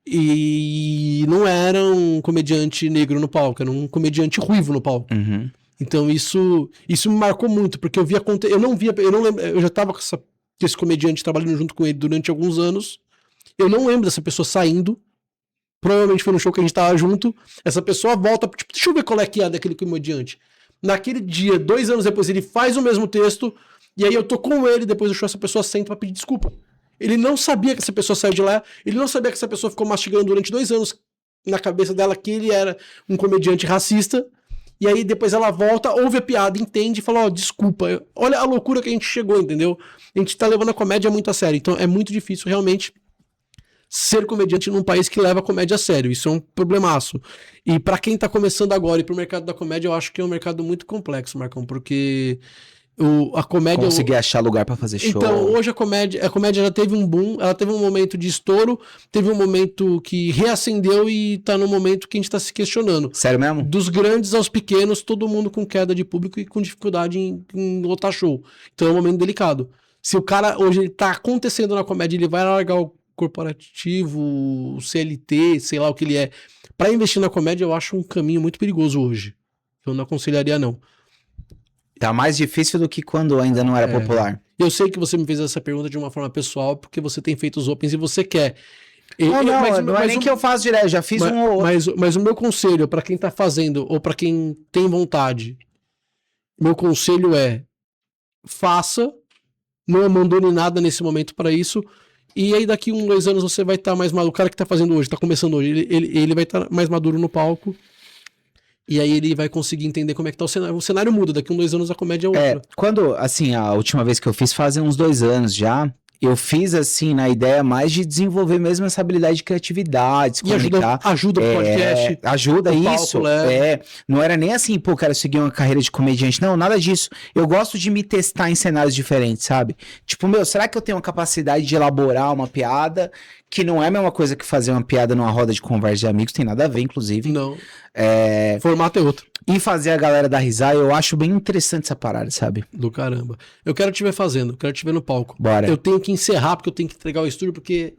Speaker 1: E não era um comediante negro no palco, era um comediante ruivo no palco.
Speaker 2: Uhum.
Speaker 1: Então isso me marcou muito, porque eu vi acontecer. Eu não lembro, eu já tava com esse comediante trabalhando junto com ele durante alguns anos. Eu não lembro dessa pessoa saindo. Provavelmente foi no show que a gente tava junto. Essa pessoa volta, tipo, deixa eu ver qual é que é daquele comediante. Naquele dia, 2 anos depois, ele faz o mesmo texto, e aí eu tô com ele, depois do show, essa pessoa senta pra pedir desculpa. Ele não sabia que essa pessoa saiu de lá, ele não sabia que essa pessoa ficou mastigando durante 2 anos na cabeça dela que ele era um comediante racista, e aí depois ela volta, ouve a piada, entende e fala, ó, desculpa. Olha a loucura que a gente chegou, entendeu? A gente tá levando a comédia muito a sério, então é muito difícil realmente ser comediante num país que leva a comédia a sério. Isso é um problemaço. E pra quem tá começando agora e pro mercado da comédia, eu acho que é um mercado muito complexo, Marcão, porque a comédia...
Speaker 2: Conseguir achar lugar pra fazer show.
Speaker 1: Então, hoje a comédia já teve um boom, ela teve um momento de estouro, teve um momento que reacendeu e tá no momento que a gente tá se questionando.
Speaker 2: Sério mesmo?
Speaker 1: Dos grandes aos pequenos, todo mundo com queda de público e com dificuldade em lotar show. Então é um momento delicado. Se o cara hoje ele tá acontecendo na comédia, ele vai largar o corporativo, o CLT, sei lá o que ele é, pra investir na comédia, eu acho um caminho muito perigoso hoje. Eu não aconselharia, não.
Speaker 2: Tá mais difícil do que quando ainda não era popular.
Speaker 1: Eu sei que você me fez essa pergunta de uma forma pessoal, porque você tem feito os opens e você quer.
Speaker 2: Não é nem que eu faço direto, eu já fiz um ou outro.
Speaker 1: Mas o meu conselho pra quem tá fazendo, ou pra quem tem vontade, meu conselho é, faça, não abandone nada nesse momento pra isso. E aí daqui 1, 2 anos você vai estar mais maduro. O cara que tá fazendo hoje, tá começando hoje, ele vai estar mais maduro no palco. E aí ele vai conseguir entender como é que tá o cenário. O cenário muda, daqui 1, 2 anos a comédia é outra.
Speaker 2: Quando, assim, a última vez que eu fiz, fazem uns 2 anos já, eu fiz, assim, na ideia mais de desenvolver mesmo essa habilidade de criatividade, se conectar.
Speaker 1: Ajuda pro podcast.
Speaker 2: Ajuda isso. Não era nem assim, pô, quero seguir uma carreira de comediante. Não, nada disso. Eu gosto de me testar em cenários diferentes, sabe? Tipo, será que eu tenho a capacidade de elaborar uma piada que não é a mesma coisa que fazer uma piada numa roda de conversa de amigos, tem nada a ver, inclusive.
Speaker 1: Não. Formato é outro.
Speaker 2: E fazer a galera dar risada, eu acho bem interessante essa parada, sabe?
Speaker 1: Do caramba. Eu quero te ver fazendo, quero te ver no palco.
Speaker 2: Bora.
Speaker 1: Eu tenho que encerrar, porque eu tenho que entregar o estúdio, porque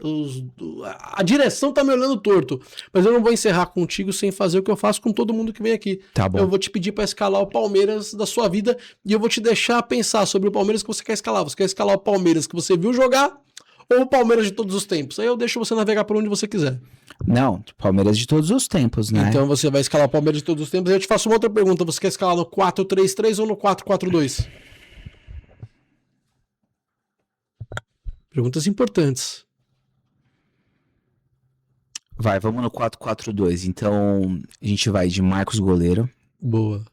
Speaker 1: a direção tá me olhando torto. Mas eu não vou encerrar contigo sem fazer o que eu faço com todo mundo que vem aqui.
Speaker 2: Tá bom.
Speaker 1: Eu vou te pedir pra escalar o Palmeiras da sua vida e eu vou te deixar pensar sobre o Palmeiras que você quer escalar. Você quer escalar o Palmeiras que você viu jogar ou o Palmeiras de todos os tempos? Aí eu deixo você navegar por onde você quiser.
Speaker 2: Não, Palmeiras de todos os tempos, né?
Speaker 1: Então você vai escalar o Palmeiras de todos os tempos. E eu te faço uma outra pergunta. Você quer escalar no 4-3-3 ou no 4-4-2? Perguntas importantes.
Speaker 2: Vai, vamos no 4-4-2. Então, a gente vai de Marcos goleiro.
Speaker 1: Boa.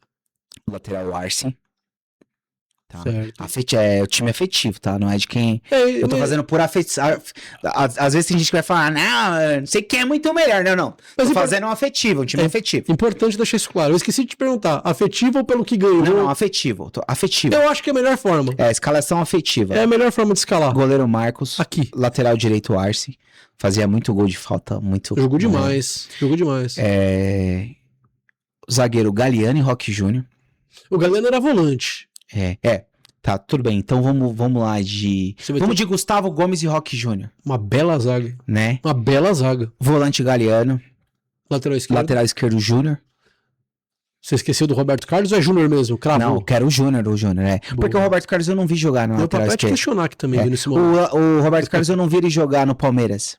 Speaker 2: Lateral Arce. tá?
Speaker 1: Certo.
Speaker 2: É o time afetivo, tá? Não é de quem... Eu tô fazendo por afetivo. Às vezes tem gente que vai falar, não sei quem é muito melhor. Não.
Speaker 1: Mas
Speaker 2: Tô fazendo um afetivo, um time afetivo.
Speaker 1: Importante deixar isso claro. Eu esqueci de te perguntar, afetivo ou pelo que ganhou?
Speaker 2: Não, afetivo. Afetivo.
Speaker 1: Eu acho que é a melhor forma.
Speaker 2: Escalação afetiva.
Speaker 1: É a melhor forma de escalar.
Speaker 2: Goleiro Marcos.
Speaker 1: Aqui.
Speaker 2: Lateral direito Arce. Fazia muito gol de falta, muito...
Speaker 1: Jogou demais.
Speaker 2: Zagueiro Galeano e Roque Júnior.
Speaker 1: O Galeno era volante.
Speaker 2: Tá, tudo bem. Então vamos lá de... Vamos de Gustavo Gomes e Roque Júnior.
Speaker 1: Uma bela zaga.
Speaker 2: Né?
Speaker 1: Uma bela zaga.
Speaker 2: Volante Galeano.
Speaker 1: Lateral esquerdo
Speaker 2: Júnior.
Speaker 1: Você esqueceu do Roberto Carlos ou é Júnior mesmo? Cravou.
Speaker 2: Não, eu quero o Júnior, Porque o Roberto Carlos eu não vi jogar no lateral
Speaker 1: esquerdo. Eu questionar aqui também, nesse momento.
Speaker 2: O Roberto Carlos eu não vi ele jogar no Palmeiras.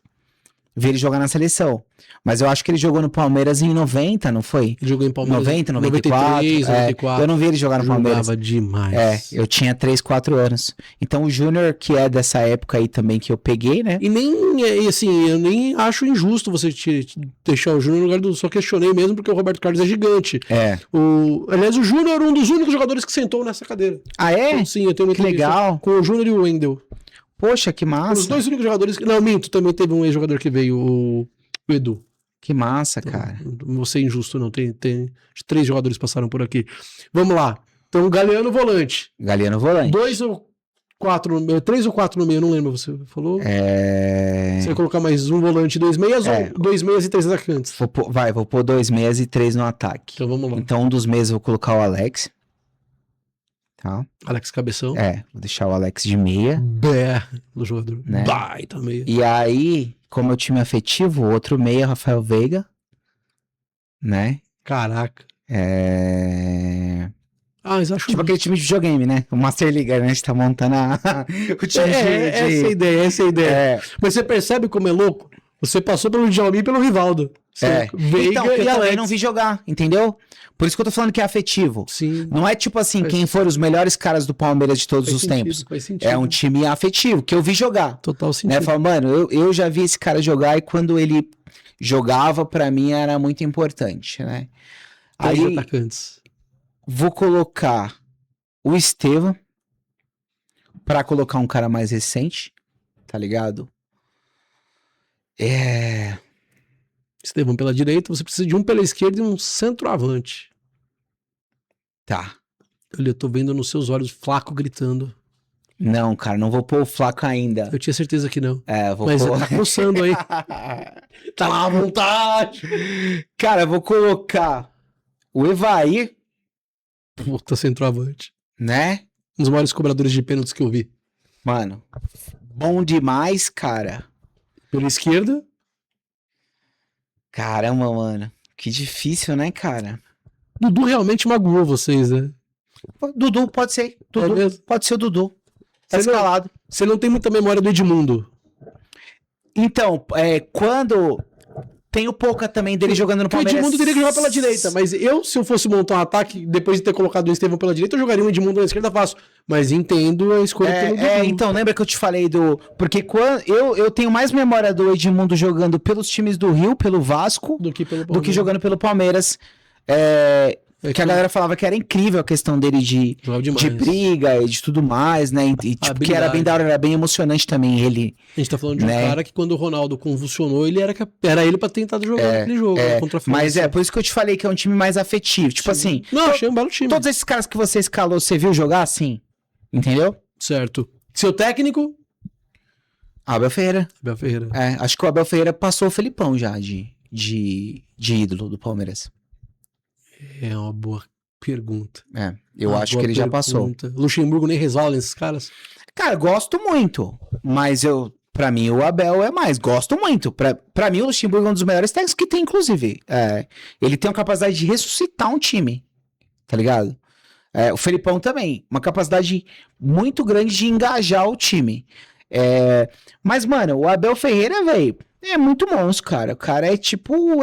Speaker 2: Vi ele jogar na seleção. Mas eu acho que ele jogou no Palmeiras em 90, não foi?
Speaker 1: Ele jogou em Palmeiras
Speaker 2: 90, 94.
Speaker 1: 93, 94.
Speaker 2: Eu não vi ele jogar no Palmeiras.
Speaker 1: Jogava demais.
Speaker 2: Eu tinha 3, 4 anos. Então o Júnior, que é dessa época aí também que eu peguei, né?
Speaker 1: E nem, assim, eu nem acho injusto você deixar o Júnior no lugar do... Só questionei mesmo porque o Roberto Carlos é gigante. Aliás, o Júnior era um dos únicos jogadores que sentou nessa cadeira.
Speaker 2: Ah, é?
Speaker 1: Então, sim, eu tenho muito
Speaker 2: legal.
Speaker 1: Com o Júnior e o Wendel.
Speaker 2: Poxa, que massa.
Speaker 1: Os dois únicos jogadores... Não, minto, também teve um ex-jogador que veio, o Edu.
Speaker 2: Que massa, cara.
Speaker 1: Não vou ser injusto, não. Tem 3 jogadores passaram por aqui. Vamos lá. Então, Galeano volante.
Speaker 2: 3
Speaker 1: ou 4 no meio, não lembro, você falou? Você vai colocar mais um volante e 2 meias ou 2 meias e 3 atacantes?
Speaker 2: Vou pôr 2 meias e 3 no ataque.
Speaker 1: Então vamos lá.
Speaker 2: Então um dos meias eu vou colocar o Alex. Tá?
Speaker 1: Alex Cabeção.
Speaker 2: Vou deixar o Alex de meia.
Speaker 1: Do jogador.
Speaker 2: Né?
Speaker 1: Baita meia.
Speaker 2: E aí, como é time afetivo, o outro meia, Rafael Veiga. Né?
Speaker 1: Caraca.
Speaker 2: Mas acho tipo aquele time de videogame, né? O Master League, né? A gente tá montando o time
Speaker 1: essa é a ideia. Mas você percebe como é louco? Você passou pelo Djalmin e pelo Rivaldo.
Speaker 2: Veiga então, eu também não vi jogar, entendeu? Por isso que eu tô falando que é afetivo.
Speaker 1: Sim.
Speaker 2: Não é tipo assim, quem foram os melhores caras do Palmeiras de todos os tempos.
Speaker 1: Faz sentido.
Speaker 2: É um time afetivo, que eu vi jogar.
Speaker 1: Total sentido.
Speaker 2: Né? Falo, mano, eu já vi esse cara jogar e quando ele jogava, pra mim era muito importante, né? Aí,
Speaker 1: atacantes.
Speaker 2: Vou colocar o Estevam pra colocar um cara mais recente, tá ligado?
Speaker 1: Estevam pela direita, você precisa de um pela esquerda e um centroavante.
Speaker 2: Tá.
Speaker 1: Eu tô vendo nos seus olhos Flaco gritando.
Speaker 2: Não, cara, não vou pôr o Flaco ainda.
Speaker 1: Eu tinha certeza que não.
Speaker 2: Vou
Speaker 1: Mas
Speaker 2: pôr...
Speaker 1: tá coçando aí. Tá lá à vontade.
Speaker 2: Cara, eu vou colocar o Evair.
Speaker 1: Puta centroavante.
Speaker 2: Né?
Speaker 1: Um dos maiores cobradores de pênaltis que eu vi.
Speaker 2: Mano, bom demais, cara.
Speaker 1: Pela esquerda.
Speaker 2: Caramba, mano. Que difícil, né, cara?
Speaker 1: Dudu realmente magoou vocês, né?
Speaker 2: Dudu, pode ser. Pode ser o Dudu. Tá escalado.
Speaker 1: Você não tem muita memória do Edmundo.
Speaker 2: Então, quando... Tenho pouca também dele jogando no Palmeiras.
Speaker 1: O Edmundo teria que jogar pela direita, mas se eu fosse montar um ataque, depois de ter colocado o Estevão pela direita, eu jogaria o Edmundo na esquerda fácil. Mas entendo a escolha pelo Dudu.
Speaker 2: Então, lembra que eu te falei Porque eu tenho mais memória do Edmundo jogando pelos times do Rio, pelo Vasco, do que jogando pelo Palmeiras. Que a galera falava que era incrível a questão dele de briga e de tudo mais, né? E tipo, que era bem da hora, era bem emocionante também ele.
Speaker 1: A gente tá falando de um cara que quando o Ronaldo convulsionou, ele era ele pra tentar jogar aquele jogo contra a França.
Speaker 2: Mas por isso que eu te falei que é um time mais afetivo. Tipo assim.
Speaker 1: Não, achei um belo time.
Speaker 2: Todos esses caras que você escalou, você viu jogar assim? Entendeu?
Speaker 1: Certo. Seu técnico?
Speaker 2: Abel Ferreira. Acho que o Abel Ferreira passou o Felipão já de ídolo do Palmeiras.
Speaker 1: É uma boa pergunta.
Speaker 2: Eu acho que ele já passou.
Speaker 1: Luxemburgo nem resolve esses caras?
Speaker 2: Cara, gosto muito. Mas pra mim o Abel é mais. Gosto muito. Pra mim o Luxemburgo é um dos melhores técnicos que tem, inclusive. Ele tem uma capacidade de ressuscitar um time. Tá ligado? O Felipão também. Uma capacidade muito grande de engajar o time. Mas, mano, o Abel Ferreira, velho, é muito monstro, cara. O cara é tipo...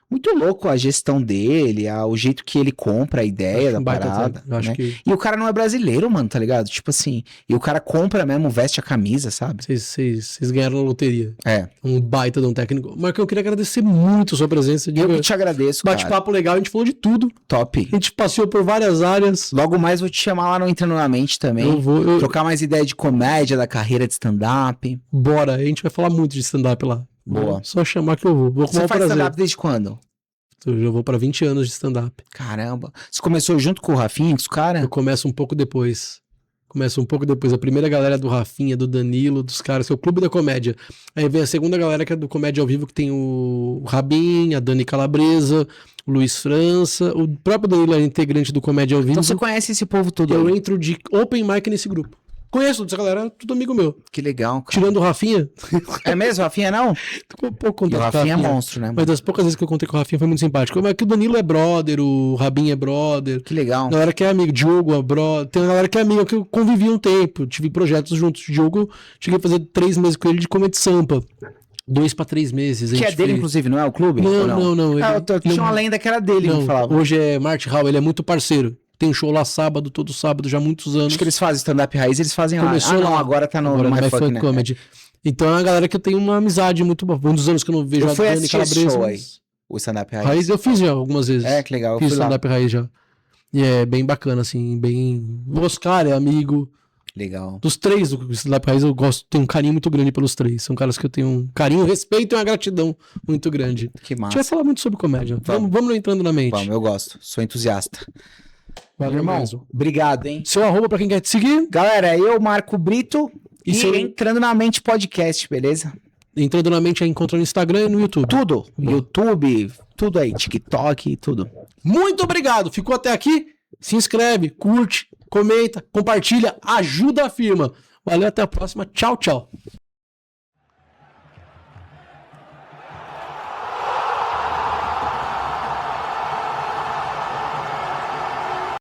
Speaker 2: Muito louco a gestão dele, o jeito que ele compra a ideia da parada.
Speaker 1: Acho
Speaker 2: né?
Speaker 1: que
Speaker 2: E o cara não é brasileiro, mano, tá ligado? Tipo assim, e o cara compra mesmo, veste a camisa, sabe?
Speaker 1: vocês ganharam na loteria.
Speaker 2: É.
Speaker 1: Um baita de um técnico. Marcão, eu queria agradecer muito a sua presença.
Speaker 2: Eu que te agradeço, cara.
Speaker 1: Bate-papo legal, a gente falou de tudo.
Speaker 2: Top.
Speaker 1: A gente passeou por várias áreas.
Speaker 2: Logo mais vou te chamar lá no Entrando na Mente também.
Speaker 1: Eu vou.
Speaker 2: Trocar mais ideia de comédia, da carreira de stand-up.
Speaker 1: Bora, a gente vai falar muito de stand-up lá.
Speaker 2: Boa.
Speaker 1: Só chamar que eu vou. Vou com o
Speaker 2: Você
Speaker 1: maior
Speaker 2: faz
Speaker 1: prazer.
Speaker 2: stand-up desde quando?
Speaker 1: Eu já vou pra 20 anos de stand-up.
Speaker 2: Caramba. Você começou junto com o Rafinha, com os caras?
Speaker 1: Eu começo um pouco depois. A primeira galera é do Rafinha, do Danilo, dos caras, que é o Clube da Comédia. Aí vem a segunda galera, que é do Comédia ao Vivo, que tem o Rabin, a Dani Calabresa, o Luiz França. O próprio Danilo é integrante do Comédia ao Vivo.
Speaker 2: Então você conhece esse povo todo
Speaker 1: Eu
Speaker 2: aí?
Speaker 1: entro de open mic nesse grupo. Conheço essa galera, tudo amigo meu.
Speaker 2: Que legal, cara.
Speaker 1: Tirando o Rafinha.
Speaker 2: É mesmo, Rafinha, não?
Speaker 1: Ficou um pouco
Speaker 2: E o
Speaker 1: contato com
Speaker 2: Rafinha é monstro, né, mano?
Speaker 1: Mas das poucas vezes que eu contei com o Rafinha foi muito simpático. Mas que o Danilo é brother, o Rabin é brother.
Speaker 2: Que legal.
Speaker 1: A galera que é amigo, Diogo é brother. Tem uma galera que é amiga que eu convivi um tempo. Tive projetos juntos. Diogo, cheguei a fazer 3 meses com ele de Comedy Sampa. 2 pra 3 meses. a
Speaker 2: Que é
Speaker 1: gente
Speaker 2: dele,
Speaker 1: fez.
Speaker 2: inclusive, não é o clube? Ou
Speaker 1: Não.
Speaker 2: Eu tinha uma lenda que era dele,
Speaker 1: não,
Speaker 2: que falava.
Speaker 1: hoje é Marte Hall, ele é muito parceiro. Tem show lá sábado, todo sábado, já há muitos anos.
Speaker 2: Acho que eles fazem stand-up raiz, eles fazem lá.
Speaker 1: Começou
Speaker 2: Não,
Speaker 1: lá.
Speaker 2: agora tá no
Speaker 1: Agora
Speaker 2: My
Speaker 1: My
Speaker 2: Fuck,
Speaker 1: Funk
Speaker 2: né?
Speaker 1: Comedy. Então é uma galera que eu tenho uma amizade muito boa. Um dos anos que eu não vejo
Speaker 2: Eu fui
Speaker 1: Dani
Speaker 2: assistir esse
Speaker 1: Calabresa,
Speaker 2: show
Speaker 1: mas-
Speaker 2: O stand-up raiz.
Speaker 1: Raiz eu fiz já algumas vezes.
Speaker 2: É, que legal, eu
Speaker 1: Fiz
Speaker 2: fui lá.
Speaker 1: stand-up raiz já. E é bem bacana, assim, bem... O Oscar é amigo.
Speaker 2: Legal.
Speaker 1: Dos 3 do stand-up raiz eu gosto, tenho um carinho muito grande pelos 3. São caras que eu tenho um carinho, respeito e uma gratidão muito grande.
Speaker 2: Que
Speaker 1: A gente vai
Speaker 2: massa.
Speaker 1: falar muito sobre comédia. Vamos entrando na mente.
Speaker 2: Vamos, eu gosto. Sou entusiasta.
Speaker 1: Valeu,
Speaker 2: Irmão,
Speaker 1: mesmo.
Speaker 2: obrigado, hein?
Speaker 1: Seu arroba pra quem quer te seguir.
Speaker 2: Galera, eu, Marco Brito,
Speaker 1: E
Speaker 2: e
Speaker 1: seu-
Speaker 2: Entrando na Mente Podcast, beleza?
Speaker 1: Entrando na mente, aí encontra no Instagram e no YouTube.
Speaker 2: Tudo.
Speaker 1: Bom.
Speaker 2: YouTube, tudo aí. TikTok, tudo.
Speaker 1: Muito obrigado. Ficou até aqui? Se inscreve, curte, comenta, compartilha, ajuda a firma. Valeu, até a próxima. Tchau, tchau.